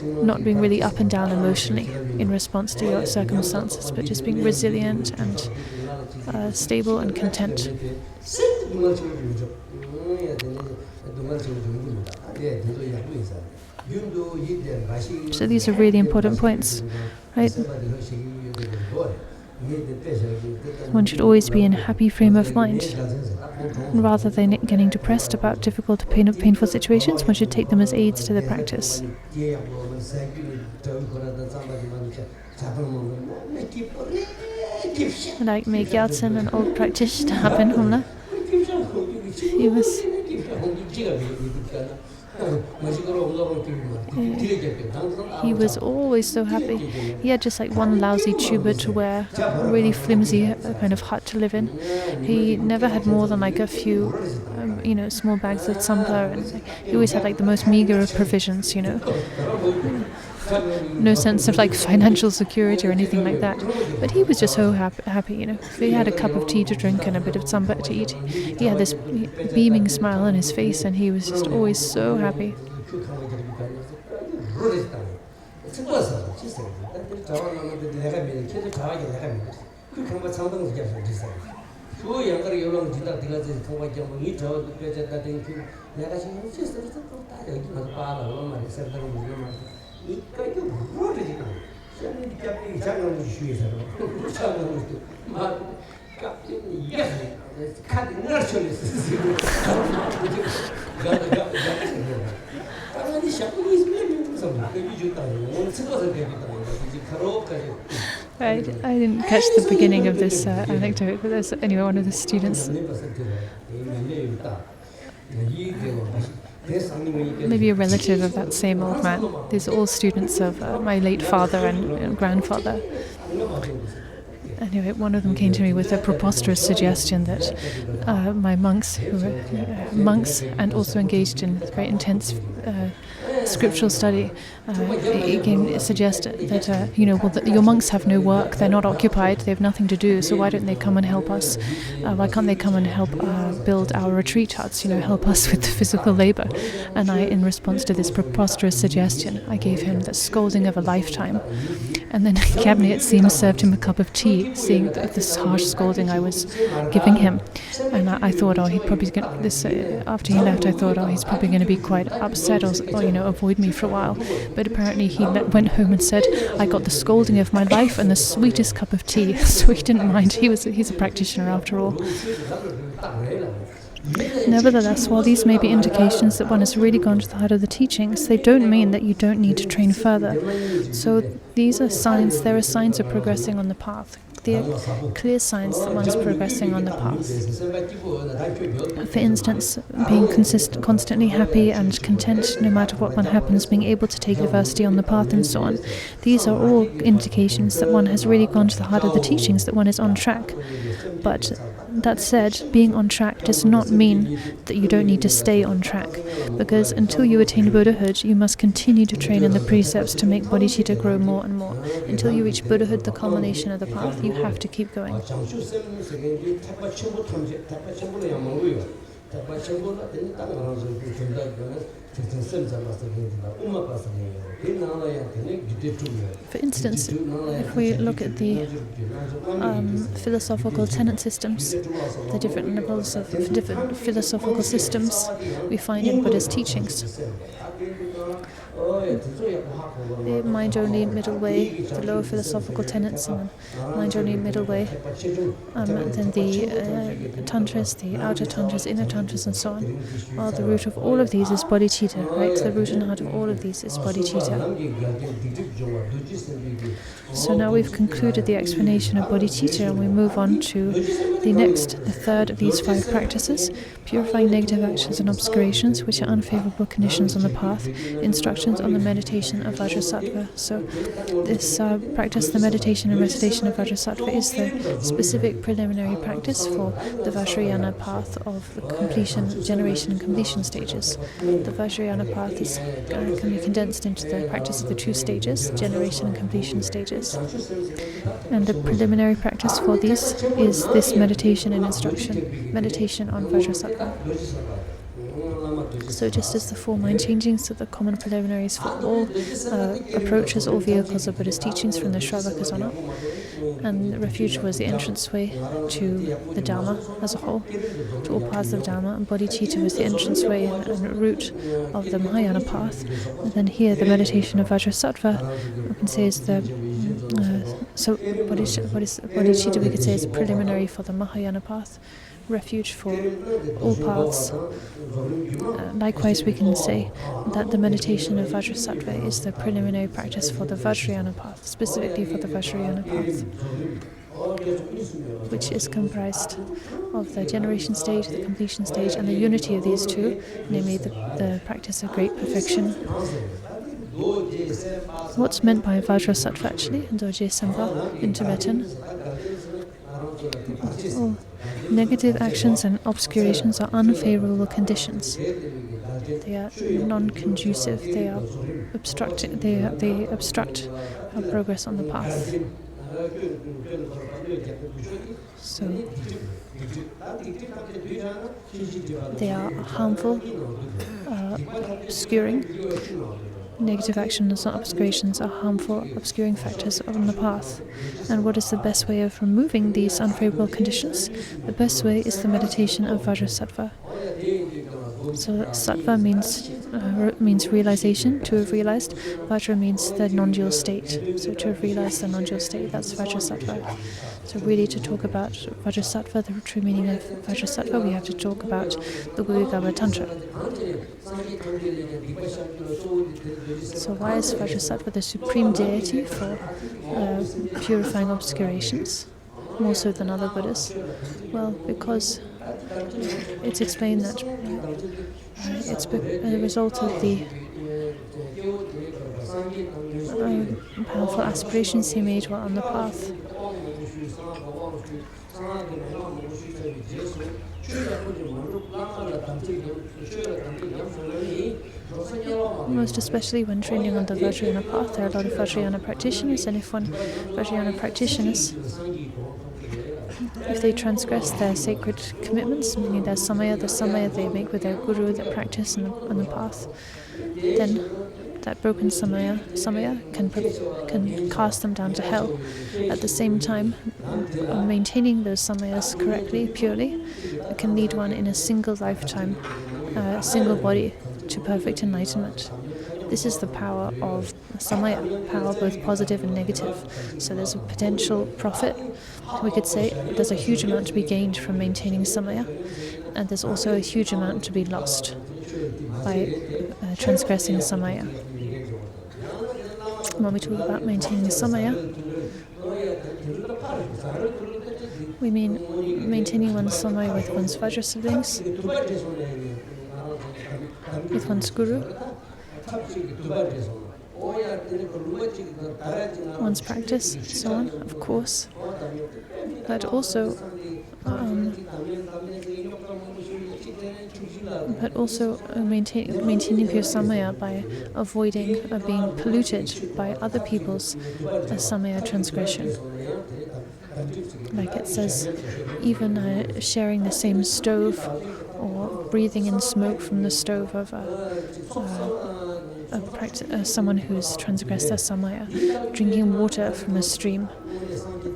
not being really up and down emotionally in response to your circumstances, but just being resilient and stable and content. So these are really important points, right? One should always be in a happy frame of mind. Rather than getting depressed about difficult, painful situations, one should take them as aids to the practice. Like me Gyatsen, an old practitioner up in Humla. He was always so happy. He had just like one lousy tuba to wear, a really flimsy kind of hut to live in. He never had more than like a few, small bags of tsamba, and he always had like the most meager of provisions, No sense of like financial security or anything like that. But he was just so happy, If he had a cup of tea to drink and a bit of tsamba to eat, he had this beaming smile on his face, and he was just always so happy. I didn't catch the beginning of this anecdote, but there's anyway one of the students, maybe a relative of that same old man. These are all students of my late father and grandfather. Anyway, one of them came to me with a preposterous suggestion that my monks, who were monks and also engaged in very intense scriptural study, he suggested that your monks have no work, they're not occupied, they have nothing to do, so why don't they come and help us? Why can't they come and help build our retreat huts? Help us with the physical labor. And I, in response to this preposterous suggestion, I gave him the scolding of a lifetime. And then Kabni, it seems, served him a cup of tea, seeing this harsh scolding I was giving him. And I thought, he'd probably get this. After he left, I thought, he's probably going to be quite upset, or avoid me for a while. But apparently, he went home and said, I got the scolding of my life and the sweetest cup of tea. So he didn't mind. He's a practitioner after all. Nevertheless, while these may be indications that one has really gone to the heart of the teachings, they don't mean that you don't need to train further. So these are signs, there are signs of progressing on the path. They are clear signs that one's progressing on the path. For instance, being constantly happy and content no matter what one happens, being able to take diversity on the path and so on. These are all indications that one has really gone to the heart of the teachings, that one is on track. But that said, being on track does not mean that you don't need to stay on track, because until you attain Buddhahood, you must continue to train in the precepts to make bodhicitta grow more and more. Until you reach Buddhahood, the culmination of the path, you have to keep going. For instance, if we look at the philosophical tenet systems, the different levels of different philosophical systems we find in Buddha's teachings. The mind-only middle way, the lower philosophical tenets, and mind-only middle way, then the tantras, the outer tantras, inner tantras, and so on. Well, the root of all of these is bodhicitta, right? The root and heart of all of these is bodhicitta. So now we've concluded the explanation of bodhicitta, and we move on to the third of these 5 practices: purifying negative actions and obscurations, which are unfavorable conditions on the path, instructions on the meditation of Vajrasattva. So this practice, the meditation and recitation of Vajrasattva, is the specific preliminary practice for the Vajrayana path of the completion, generation and completion stages. The Vajrayana path can be condensed into the practice of the 2 stages, generation and completion stages. And the preliminary practice for these is this meditation and instruction, meditation on Vajrasattva. So just as the 4 mind changings are the common preliminaries for all approaches, all vehicles of Buddhist teachings from the Shravakas on up, and refuge was the entranceway to the Dharma as a whole, to all paths of Dharma, and bodhicitta was the entranceway and root of the Mahayana path. And then here the meditation of Vajrasattva, we can say is the so bodhicitta we could say is preliminary for the Mahayana path, refuge for all paths. Likewise, we can say that the meditation of Vajrasattva is the preliminary practice for the Vajrayana path, specifically for the Vajrayana path, which is comprised of the generation stage, the completion stage, and the unity of these 2, namely the practice of great perfection. What's meant by Vajrasattva actually, Doje Sempa in Tibetan? Negative actions and obscurations are unfavorable conditions. They are non-conducive. They are obstructing. They obstruct our progress on the path. So they are harmful, obscuring. Negative actions and obscurations are harmful, obscuring factors on the path. And what is the best way of removing these unfavorable conditions? The best way is the meditation of Vajrasattva. So sattva means realization, to have realized. Vajra means the non-dual state. So to have realized the non-dual state, that's Vajrasattva. So really to talk about Vajrasattva, the true meaning of Vajrasattva, we have to talk about the Gurugaba Tantra. So why is Vajrasattva the supreme deity for purifying obscurations, more so than other Buddhas? Well, because it's explained that it's a result of the powerful aspirations he made while on the path. Most especially when training on the Vajrayana path, there are a lot of Vajrayana practitioners, and if Vajrayana practitioners, if they transgress their sacred commitments, meaning their samaya they make with their guru, their practice on the path, then that broken samaya can cast them down to hell. At the same time, maintaining those samayas correctly, purely, it can lead one in a single lifetime, single body, to perfect enlightenment. This is the power of samaya, power both positive and negative. So there's a potential profit, we could say. There's a huge amount to be gained from maintaining samaya, and there's also a huge amount to be lost by transgressing samaya. When we talk about maintaining samaya, we mean maintaining one's samaya with one's Vajra siblings, with one's guru, one's practice, so on, of course, but also maintaining pure samaya by avoiding being polluted by other people's samaya transgression. Like it says, even sharing the same stove or breathing in smoke from the stove of someone who's transgressed their samaya, drinking water from a stream,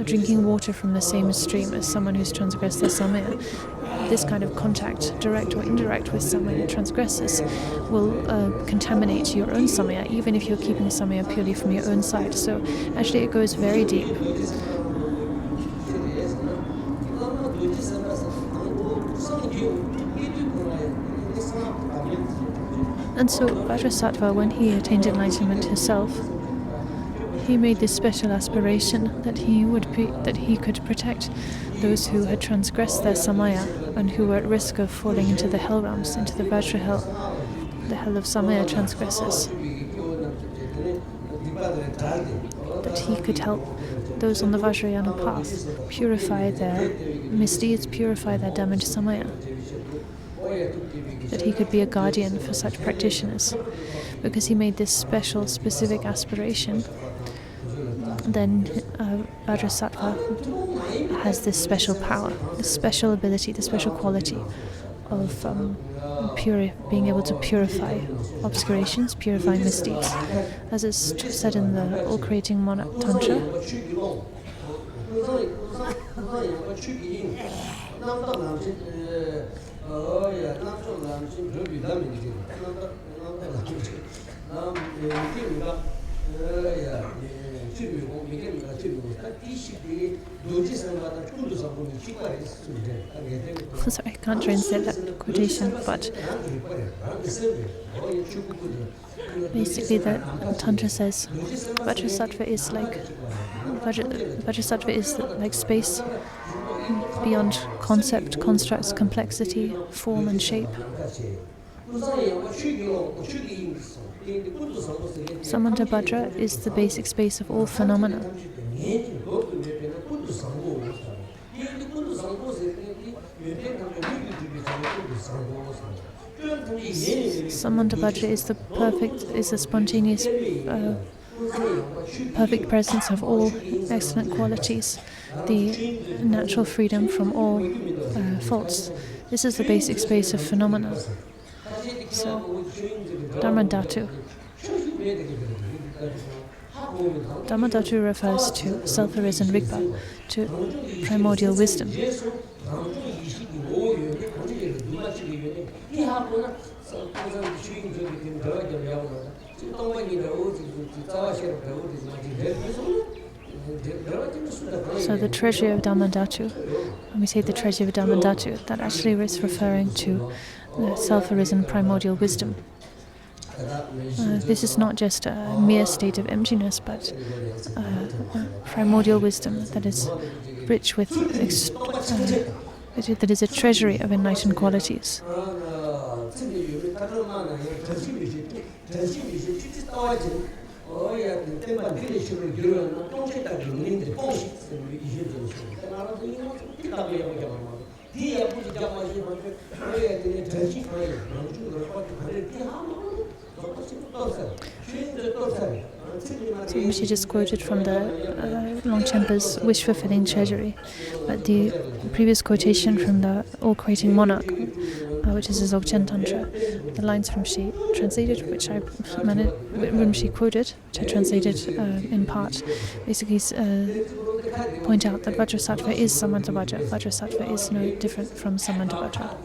drinking water from the same stream as someone who's transgressed their samaya. This kind of contact, direct or indirect, with samaya transgressors will contaminate your own samaya, even if you're keeping samaya purely from your own side. So actually it goes very deep. And so Vajrasattva, when he attained enlightenment himself, he made this special aspiration that he could protect those who had transgressed their samaya and who were at risk of falling into the hell realms, into the Vajra hell, the hell of samaya transgressors. That he could help those on the Vajrayana path purify their misdeeds, purify their damaged samaya. That he could be a guardian for such practitioners. Because he made this special, specific aspiration, then Vajrasattva has this special power, this special ability, this special quality of being able to purify obscurations, purify misdeeds. As is said in the all-creating monarch Tantra, sorry, I can't translate that quotation, but basically that Tantra says Vajrasattva is like space beyond concept, constructs, complexity, form and shape. Samantabhadra is the basic space of all phenomena. Samantabhadra is the spontaneous, perfect presence of all excellent qualities, the natural freedom from all faults. This is the basic space of phenomena. So, Dharmadhatu. Dharmadhatu refers to self-arisen Rigpa, to primordial wisdom. So the treasury of Dharmadhatu, when we say the treasury of Dharmadhatu, that actually is referring to the self-arisen primordial wisdom. This is not just a mere state of emptiness, but primordial wisdom that is rich with, that is a treasury of enlightened qualities. So she just quoted from the Longchenpa's wish-fulfilling treasury, but the previous quotation from the all-creating monarch, which is the Dzogchen Tantra, the lines from she translated, Rinpoche quoted, which I translated in part, basically point out that Vajrasattva is Samantabhadra. Vajrasattva is no different from Samantabhadra.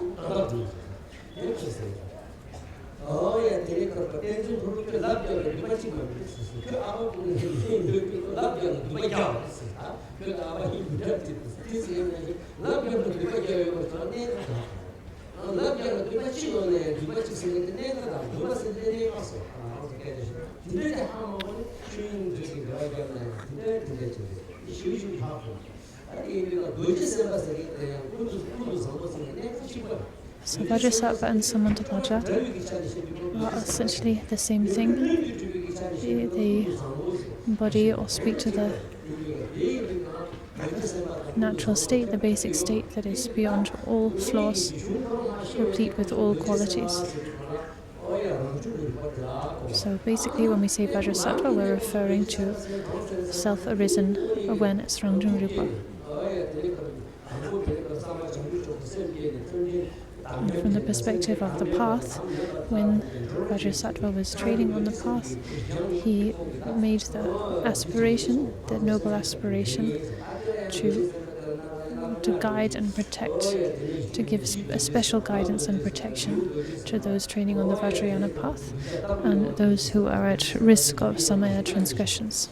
So Vajrasattva and Samantabhadra are essentially the same thing. They embody or speak to the natural state, the basic state that is beyond all flaws, replete with all qualities. So basically when we say Vajrasattva, we're referring to self-arisen awareness, Rangjung Rupa. And from the perspective of the path, when Vajrasattva was training on the path, he made the aspiration, the noble aspiration, to guide and protect, to give a special guidance and protection to those training on the Vajrayana path and those who are at risk of samaya transgressions.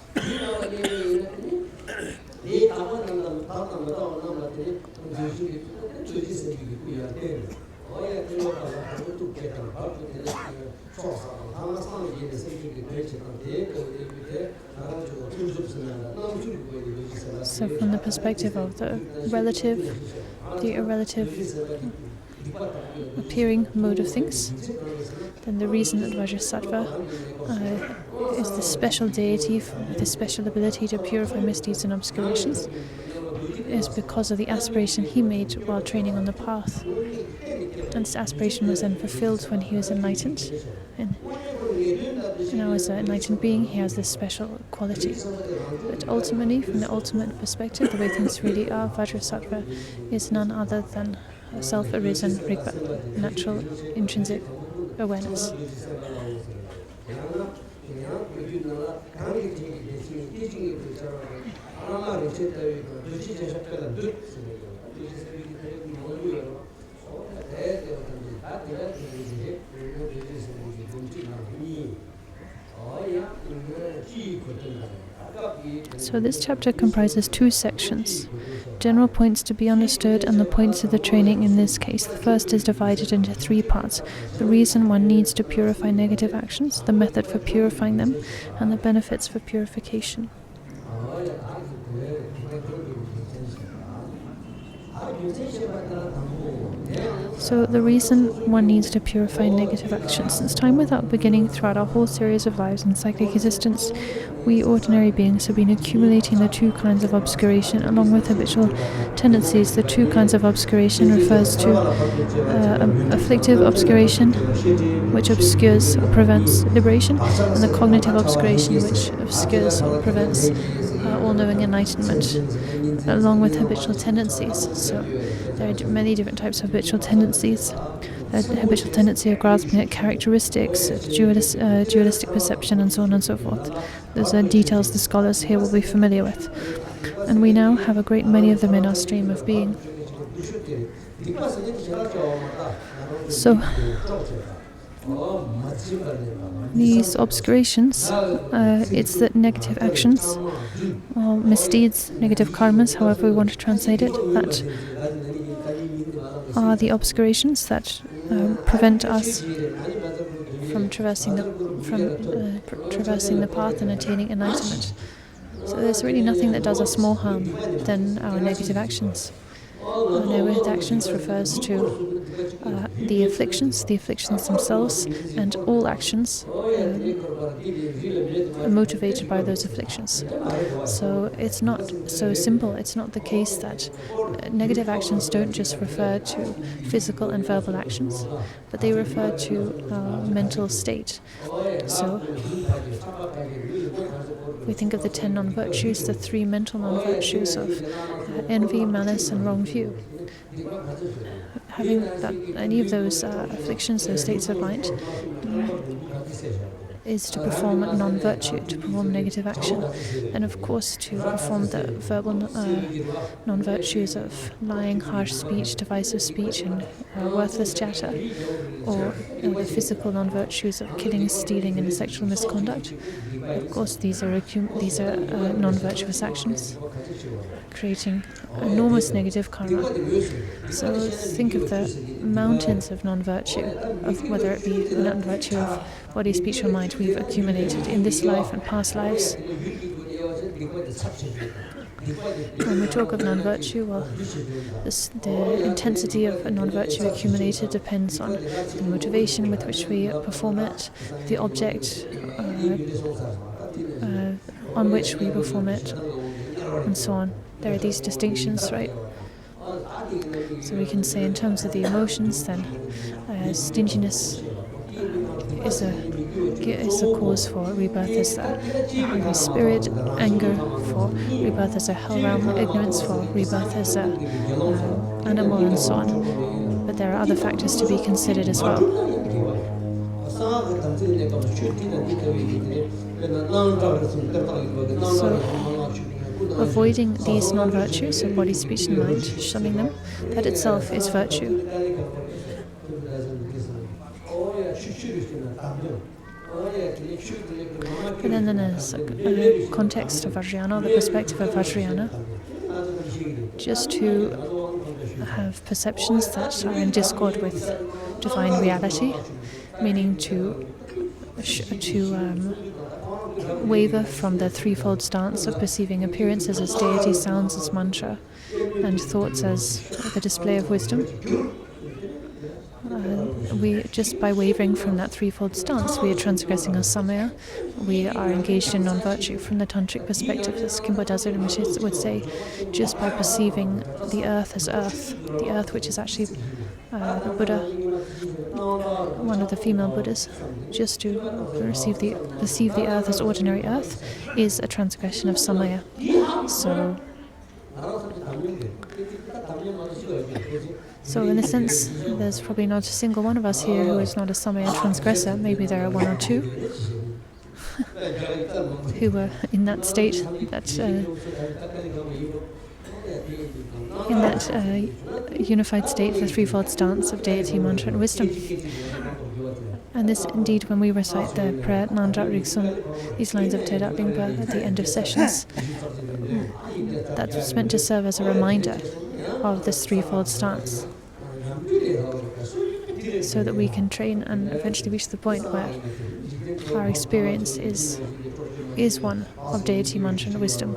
So from the perspective of the irrelative appearing mode of things, then the reason that Vajrasattva is the special deity with the special ability to purify misdeeds and obscurations is because of the aspiration he made while training on the path. And this aspiration was then fulfilled when he was enlightened. And now as an enlightened being, he has this special quality. But ultimately, from the ultimate perspective, the way things really are, Vajrasattva is none other than a self-arisen, natural, intrinsic awareness. So this chapter comprises two sections: general points to be understood and the points of the training in this case. The first is divided into 3 parts: the reason one needs to purify negative actions, the method for purifying them, and the benefits for purification. So the reason one needs to purify negative actions. Since time without beginning, throughout our whole series of lives in cyclic existence, we ordinary beings have been accumulating the 2 kinds of obscuration along with habitual tendencies. The 2 kinds of obscuration refers to afflictive obscuration, which obscures or prevents liberation, and the cognitive obscuration, which obscures or prevents all-knowing enlightenment, along with habitual tendencies. So there are many different types of habitual tendencies. The habitual tendency of grasping at characteristics, dualistic perception, and so on and so forth. Those are details the scholars here will be familiar with. And we now have a great many of them in our stream of being. So these obscurations, it's the negative actions, or misdeeds, negative karmas, however we want to translate it, that are the obscurations that prevent us from traversing the path and attaining enlightenment. So there's really nothing that does us more harm than our negative actions. Our negative actions refers to the afflictions themselves, and all actions are motivated by those afflictions. So it's not so simple. It's not the case that negative actions don't just refer to physical and verbal actions, but they refer to our mental state. So we think of the 10 non-virtues, the 3 mental non-virtues of envy, malice, and wrong view. Having any of those afflictions, those states of mind, is to perform non-virtue, to perform negative action, and of course to perform the verbal non-virtues of lying, harsh speech, divisive speech, and worthless chatter, or the physical non-virtues of killing, stealing, and sexual misconduct. Of course, these are non-virtuous actions, creating enormous negative karma. So think of the mountains of non-virtue, of whether it be the non-virtue of body, speech, or mind we've accumulated in this life and past lives. When we talk of non-virtue, well, the intensity of a non-virtue accumulated depends on the motivation with which we perform it, the object on which we perform it, and so on. There are these distinctions, right? So we can say in terms of the emotions, then stinginess is a cause for rebirth as a hungry spirit, anger for rebirth as a hell realm, ignorance for rebirth as a animal, and so on. but there are other factors to be considered as well. So, avoiding these non-virtues, so body, speech and mind, shunning them, that itself is virtue. But then there's a context of Vajrayana, the perspective of Vajrayana, just to have perceptions that are in discord with divine reality, meaning to waver from the threefold stance of perceiving appearances as deity, sounds as mantra, and thoughts as the display of wisdom. We just by wavering from that threefold stance, we are transgressing our samaya. We are engaged in non-virtue. From the tantric perspective, as Kimbo Dazu would say, just by perceiving the earth as earth, the earth which is actually the Buddha, one of the female Buddhas, just to perceive the earth as ordinary earth is a transgression of samaya. So in a sense, there's probably not a single one of us here who is not a samaya transgressor. Maybe there are one or two who were in that state, unified state, the threefold stance of deity, mantra and wisdom. And this indeed, when we recite the prayer Nanjat Riksum, these lines of Tedat Lingpa at the end of sessions, that's meant to serve as a reminder of this threefold stance, so that we can train and eventually reach the point where our experience is one of deity, mantra and wisdom.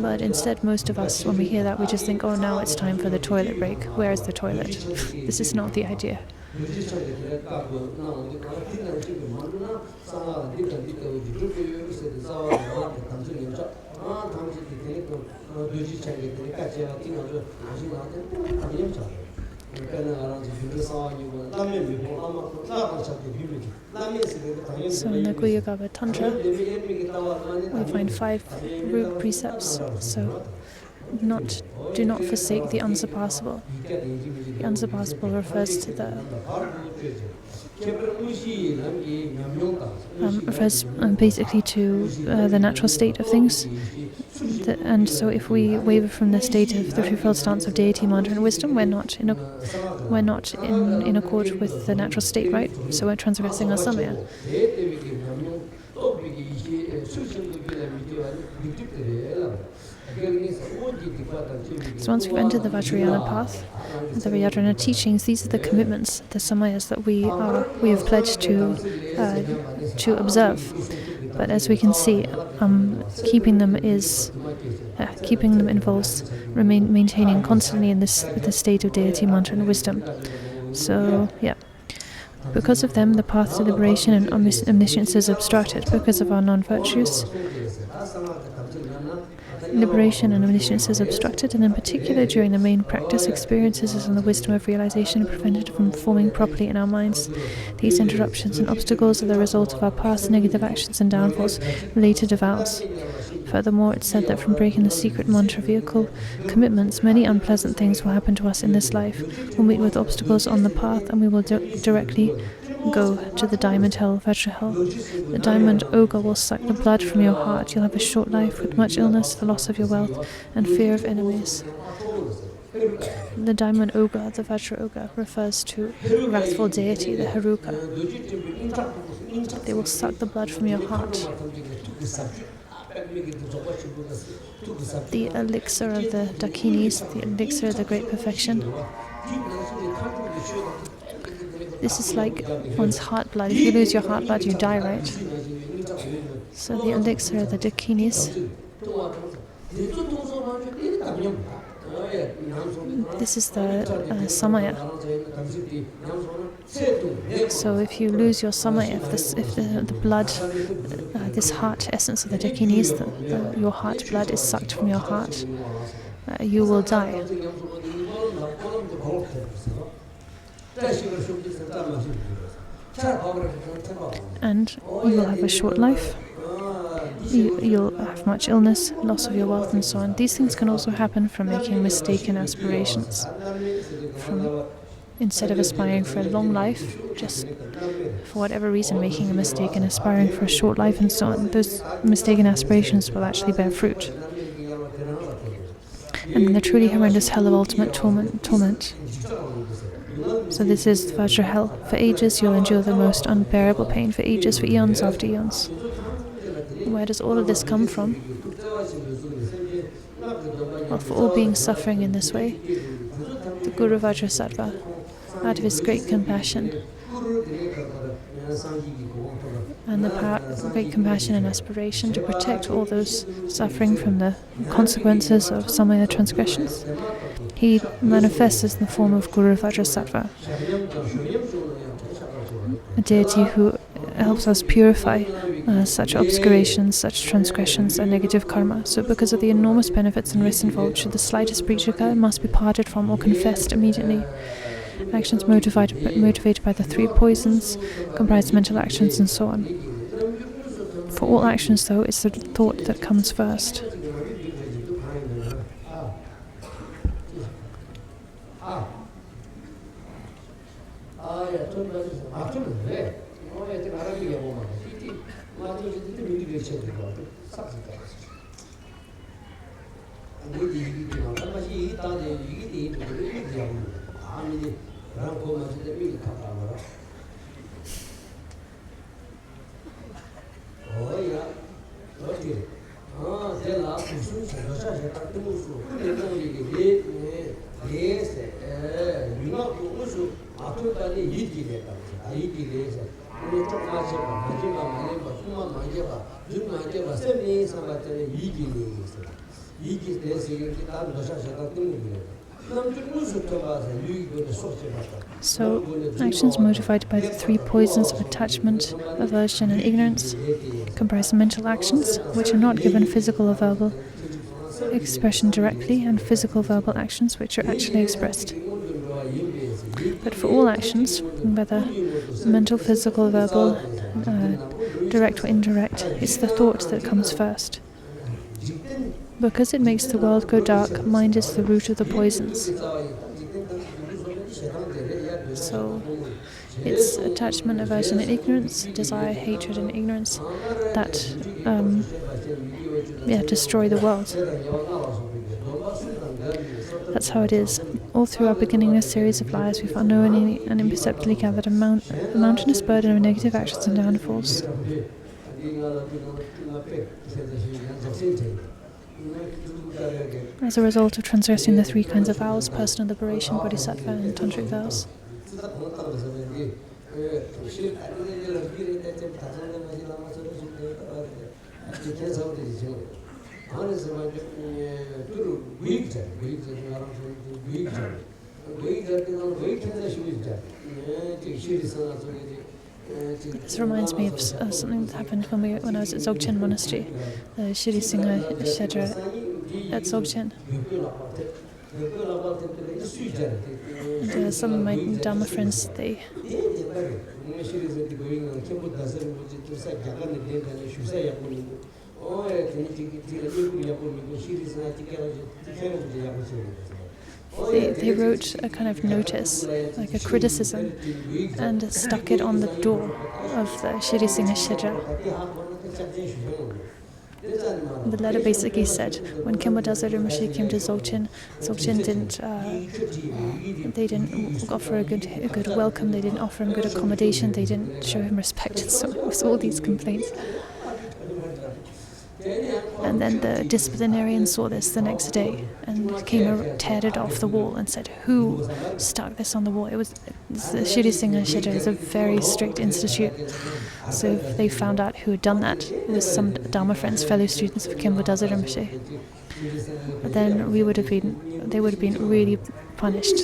But instead, most of us, when we hear that, we just think, oh, now it's time for the toilet break. Where is the toilet? This is not the idea. So in the Guyagava Tantra, we find 5 root precepts. So do not forsake the unsurpassable. The unsurpassable refers to basically to the natural state of things. And so if we waver from the state of the threefold stance of deity, mantra and wisdom, we're not in accord with the natural state, right? So we're transgressing our samaya. So once we've entered the Vajrayana path, the Vajrayana teachings, these are the commitments, the samayas that we have pledged to observe. But as we can see, keeping them involves maintaining constantly in the state of deity, mantra and wisdom. So yeah, because of them, the path to liberation and omniscience is obstructed. Because of our non-virtues, liberation and omniscience is obstructed, and in particular during the main practice, experiences and the wisdom of realization are prevented from forming properly in our minds. These interruptions and obstacles are the result of our past negative actions and downfalls related to vows. Furthermore, it's said that from breaking the secret mantra vehicle commitments, many unpleasant things will happen to us in this life. We'll meet with obstacles on the path, and we will directly go to the diamond hell, Vajra hell. The diamond ogre will suck the blood from your heart. You'll have a short life with much illness, the loss of your wealth, and fear of enemies. The diamond ogre, the Vajra ogre, refers to wrathful deity, the Heruka. They will suck the blood from your heart. The elixir of the Dakinis, the elixir of the great perfection. This is like one's heart blood. If you lose your heart blood, you die, right? So the elixir of the Dakinis. This is the samaya. So if you lose your samaya, if the blood, this heart essence of the Dakinis, your heart blood is sucked from your heart, you will die. And you will have a short life. You'll have much illness, loss of your wealth, and so on. These things can also happen from making mistaken aspirations, from instead of aspiring for a long life, just for whatever reason making a mistake and aspiring for a short life and so on, those mistaken aspirations will actually bear fruit. And in the truly horrendous hell of ultimate torment. So this is the Vajra hell. For ages you'll endure the most unbearable pain, for ages, for eons after eons. Where does all of this come from? Well, for all beings suffering in this way, the Guru Vajrasattva, out of his great compassion and the great compassion and aspiration to protect all those suffering from the consequences of samaya transgressions, he manifests in the form of Guru Vajrasattva, a deity who helps us purify such obscurations, such transgressions and negative karma. So because of the enormous benefits and risks involved, should the slightest breach occur, it must be parted from or confessed immediately. Actions motivated by the 3 poisons, comprise mental actions and so on. For all actions, though, it's the thought that comes first. So, actions motivated by the 3 poisons of attachment, aversion and ignorance comprise mental actions, which are not given physical or verbal expression directly, and physical verbal actions which are actually expressed. But for all actions, whether mental, physical, verbal, direct or indirect, it's the thought that comes first. Because it makes the world go dark, mind is the root of the poisons. So it's attachment, aversion and ignorance, desire, hatred and ignorance that destroy the world. That's how it is. All through our beginningless series of lives, we've unknowingly and imperceptibly gathered a mountainous burden of negative actions and downfalls. As a result of transgressing the 3 kinds of vows, personal liberation, bodhisattva and tantric vows. This reminds me of something that happened when I was at Dzogchen Monastery, the Shri Singha Shedra at Dzogchen. And some of my Dharma friends, they wrote a kind of notice, like a criticism, and stuck it on the door of the Shri Singha Shedra. The letter basically said, when Khenpo Daso Rinpoche came to Dzogchen, Dzogchen didn't offer a good welcome, they didn't offer him good accommodation, they didn't show him respect, and so it was all these complaints. And then the disciplinarian saw this the next day and teared it off the wall and said, "Who stuck this on the wall?" The Shri Singha Shedra is a very strict institute. So if they found out who had done that, it was some Dharma friends, fellow students of Khenpo Daso Rinpoche. But then they would have been really punished.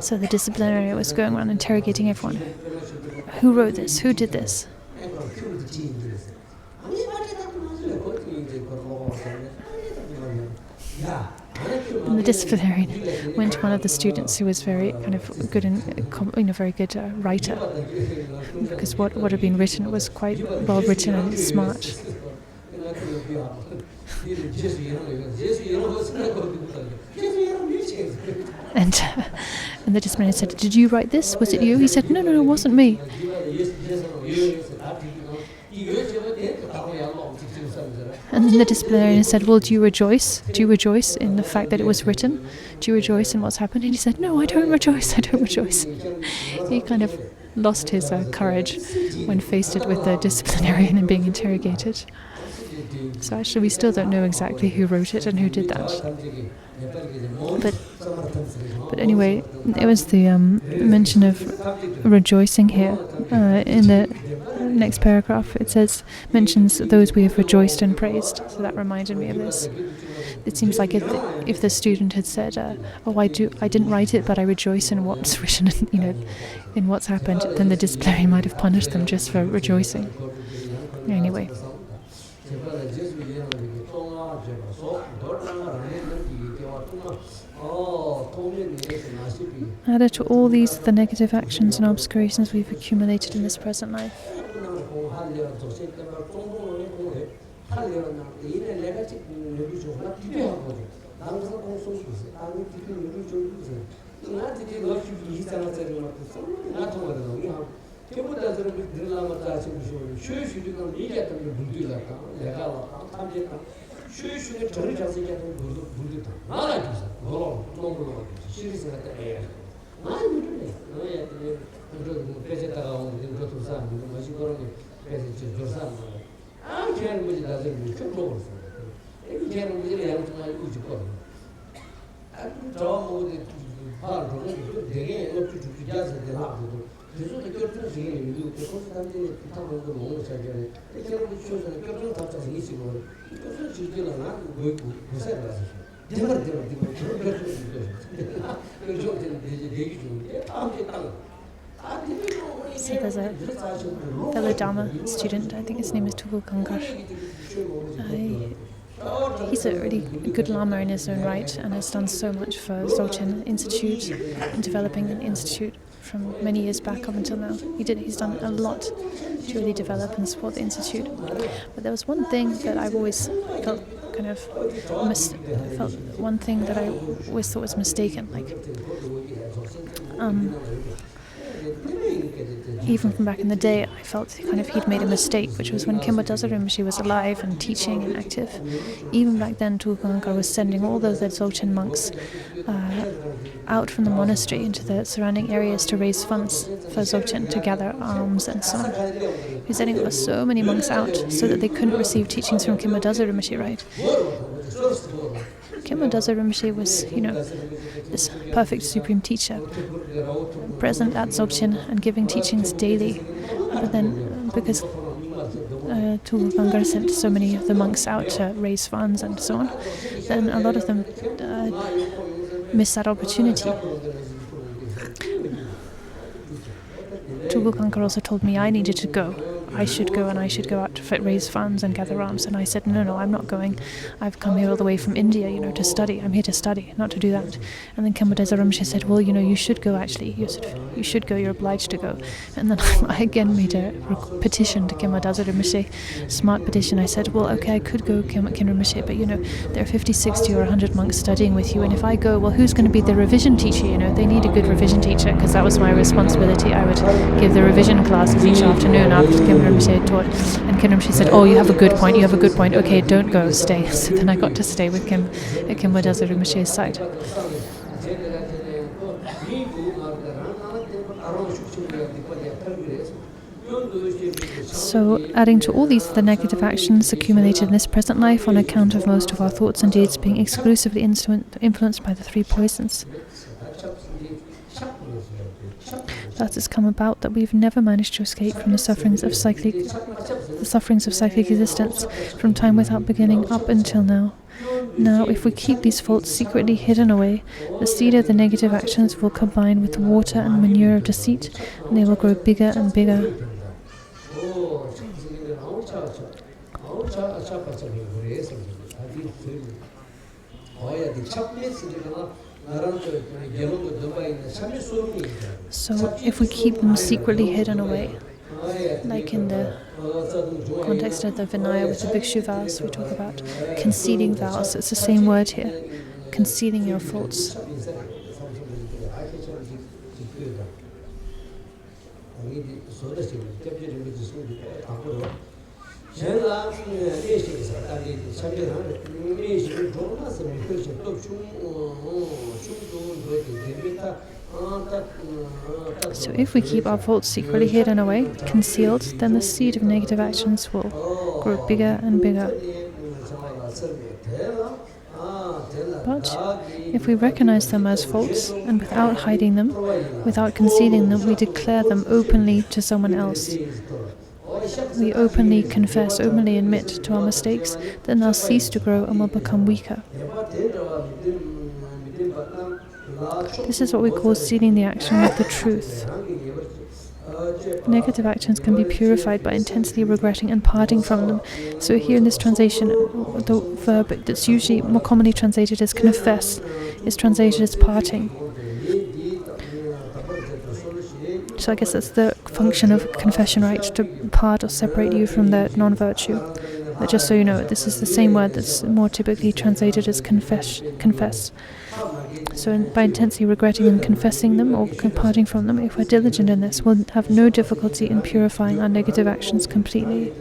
So the disciplinarian was going around interrogating everyone. Who wrote this? Who did this? And the disciplinarian went to one of the students who was very kind of good and very good writer, because what had been written was quite well written and smart. And and the disciplinarian said, "Did you write this? Was it you?" He said, "No, it wasn't me." And then the disciplinarian said, "Well, do you rejoice? Do you rejoice in the fact that it was written? Do you rejoice in what's happened?" And he said, "No, I don't rejoice. I don't rejoice." He kind of lost his courage when faced with the disciplinarian and being interrogated. So actually, we still don't know exactly who wrote it and who did that. But anyway, it was the mention of rejoicing here in the next paragraph. It mentions those we have rejoiced and praised. So that reminded me of this. It seems like if the student had said, "Oh, I didn't write it, but I rejoice in what's written, in what's happened," then the disciplinarian might have punished them just for rejoicing. Anyway. Added to all these the negative actions and obscurations we've accumulated in this present life. So there's a fellow Dharma student, I think his name is Tugu Kangar. He's a really good Lama in his own right and has done so much for Dzogchen Institute and developing an institute from many years back up until now. He's done a lot to really develop and support the institute. But there was one thing that I've always felt one thing that I always thought was mistaken. Even from back in the day, I felt he'd made a mistake, which was when Khenpo Daza Rinpoche was alive and teaching and active. Even back then, Tulkungar was sending all the Dzogchen monks out from the monastery into the surrounding areas to raise funds for Dzogchen, to gather alms and so on. He was sending so many monks out so that they couldn't receive teachings from Khenpo Daza Rinpoche, right? Khenpo Daza Rinpoche was, this perfect supreme teacher, present at Dzogchen and giving teachings daily. But then, because Tulkungar sent so many of the monks out to raise funds and so on, then a lot of them missed that opportunity. Tulkungar also told me I needed to go. I should go out to raise funds and gather alms. And I said, no, I'm not going. I've come here all the way from India, to study. I'm here to study, not to do that. And then Khenpo Daza Rinpoche said, well, you should go actually. You should go, you're obliged to go. And then I again made a petition to Khenpo Daza Rinpoche, smart petition. I said, well, okay, I could go, Khenpo Rinpoche, but there are 50, 60 or 100 monks studying with you. And if I go, well, who's going to be the revision teacher? They need a good revision teacher, because that was my responsibility. I would give the revision classes each afternoon after Khenpo Rinpoche had taught, and Khenpo Rinpoche said, "Oh, you have a good point. Okay, don't go, stay." So then I got to stay with him at Khenpo Daza Rinpoche's side. So, adding to all these the negative actions accumulated in this present life on account of most of our thoughts and deeds being exclusively influenced by the three poisons. Thus it's come about that we've never managed to escape from the sufferings of cyclic existence from time without beginning up until now. Now, if we keep these faults secretly hidden away, the seed of the negative actions will combine with the water and manure of deceit, and they will grow bigger and bigger. So, if we keep them secretly hidden away, Like in the context of the Vinaya with the Bhikshu vows, we talk about concealing vows. It's the same word here, concealing your faults. So if we keep our faults secretly hidden away, concealed, then the seed of negative actions will grow bigger and bigger. But if we recognize them as faults, and without hiding them, without concealing them, we declare them openly to someone else, we openly confess, openly admit to our mistakes, then they'll cease to grow and will become weaker. This is what we call sealing the action with the truth. Negative actions can be purified by intensely regretting and parting from them. So here in this translation, the verb that's usually more commonly translated as confess is translated as parting. So I guess that's the function of confession, right? To part or separate you from the non-virtue. But just so you know, this is the same word that's more typically translated as confess. So by intensely regretting and confessing them or parting from them, if we're diligent in this, we'll have no difficulty in purifying our negative actions completely.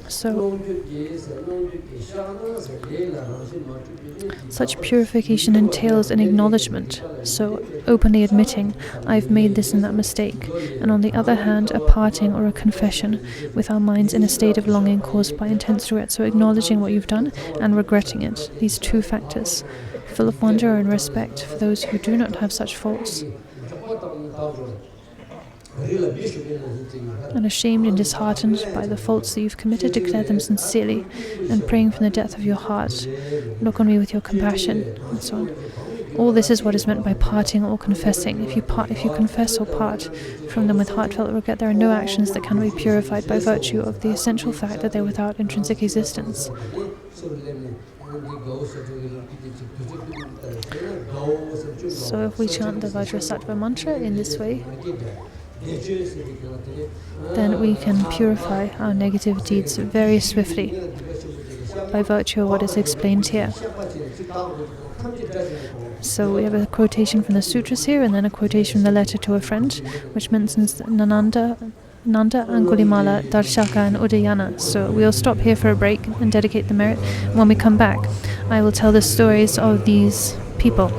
So, such purification entails an acknowledgement, so openly admitting, I've made this and that mistake, and on the other hand, a parting or a confession with our minds in a state of longing caused by intense regret, so acknowledging what you've done and regretting it, these two factors, full of wonder and respect for those who do not have such faults. And ashamed and disheartened by the faults that you've committed, declare them sincerely, and praying from the depth of your heart, look on me with your compassion, and so on. All this is what is meant by parting or confessing. If you confess or part from them with heartfelt regret, there are no actions that can be purified by virtue of the essential fact that they're without intrinsic existence. So if we chant the Vajrasattva mantra in this way, then we can purify our negative deeds very swiftly by virtue of what is explained here. So we have a quotation from the sutras here, and then a quotation from the letter to a friend, which mentions Nanda, Angulimala, Darshaka and Udayana. So we'll stop here for a break and dedicate the merit. When we come back, I will tell the stories of these people.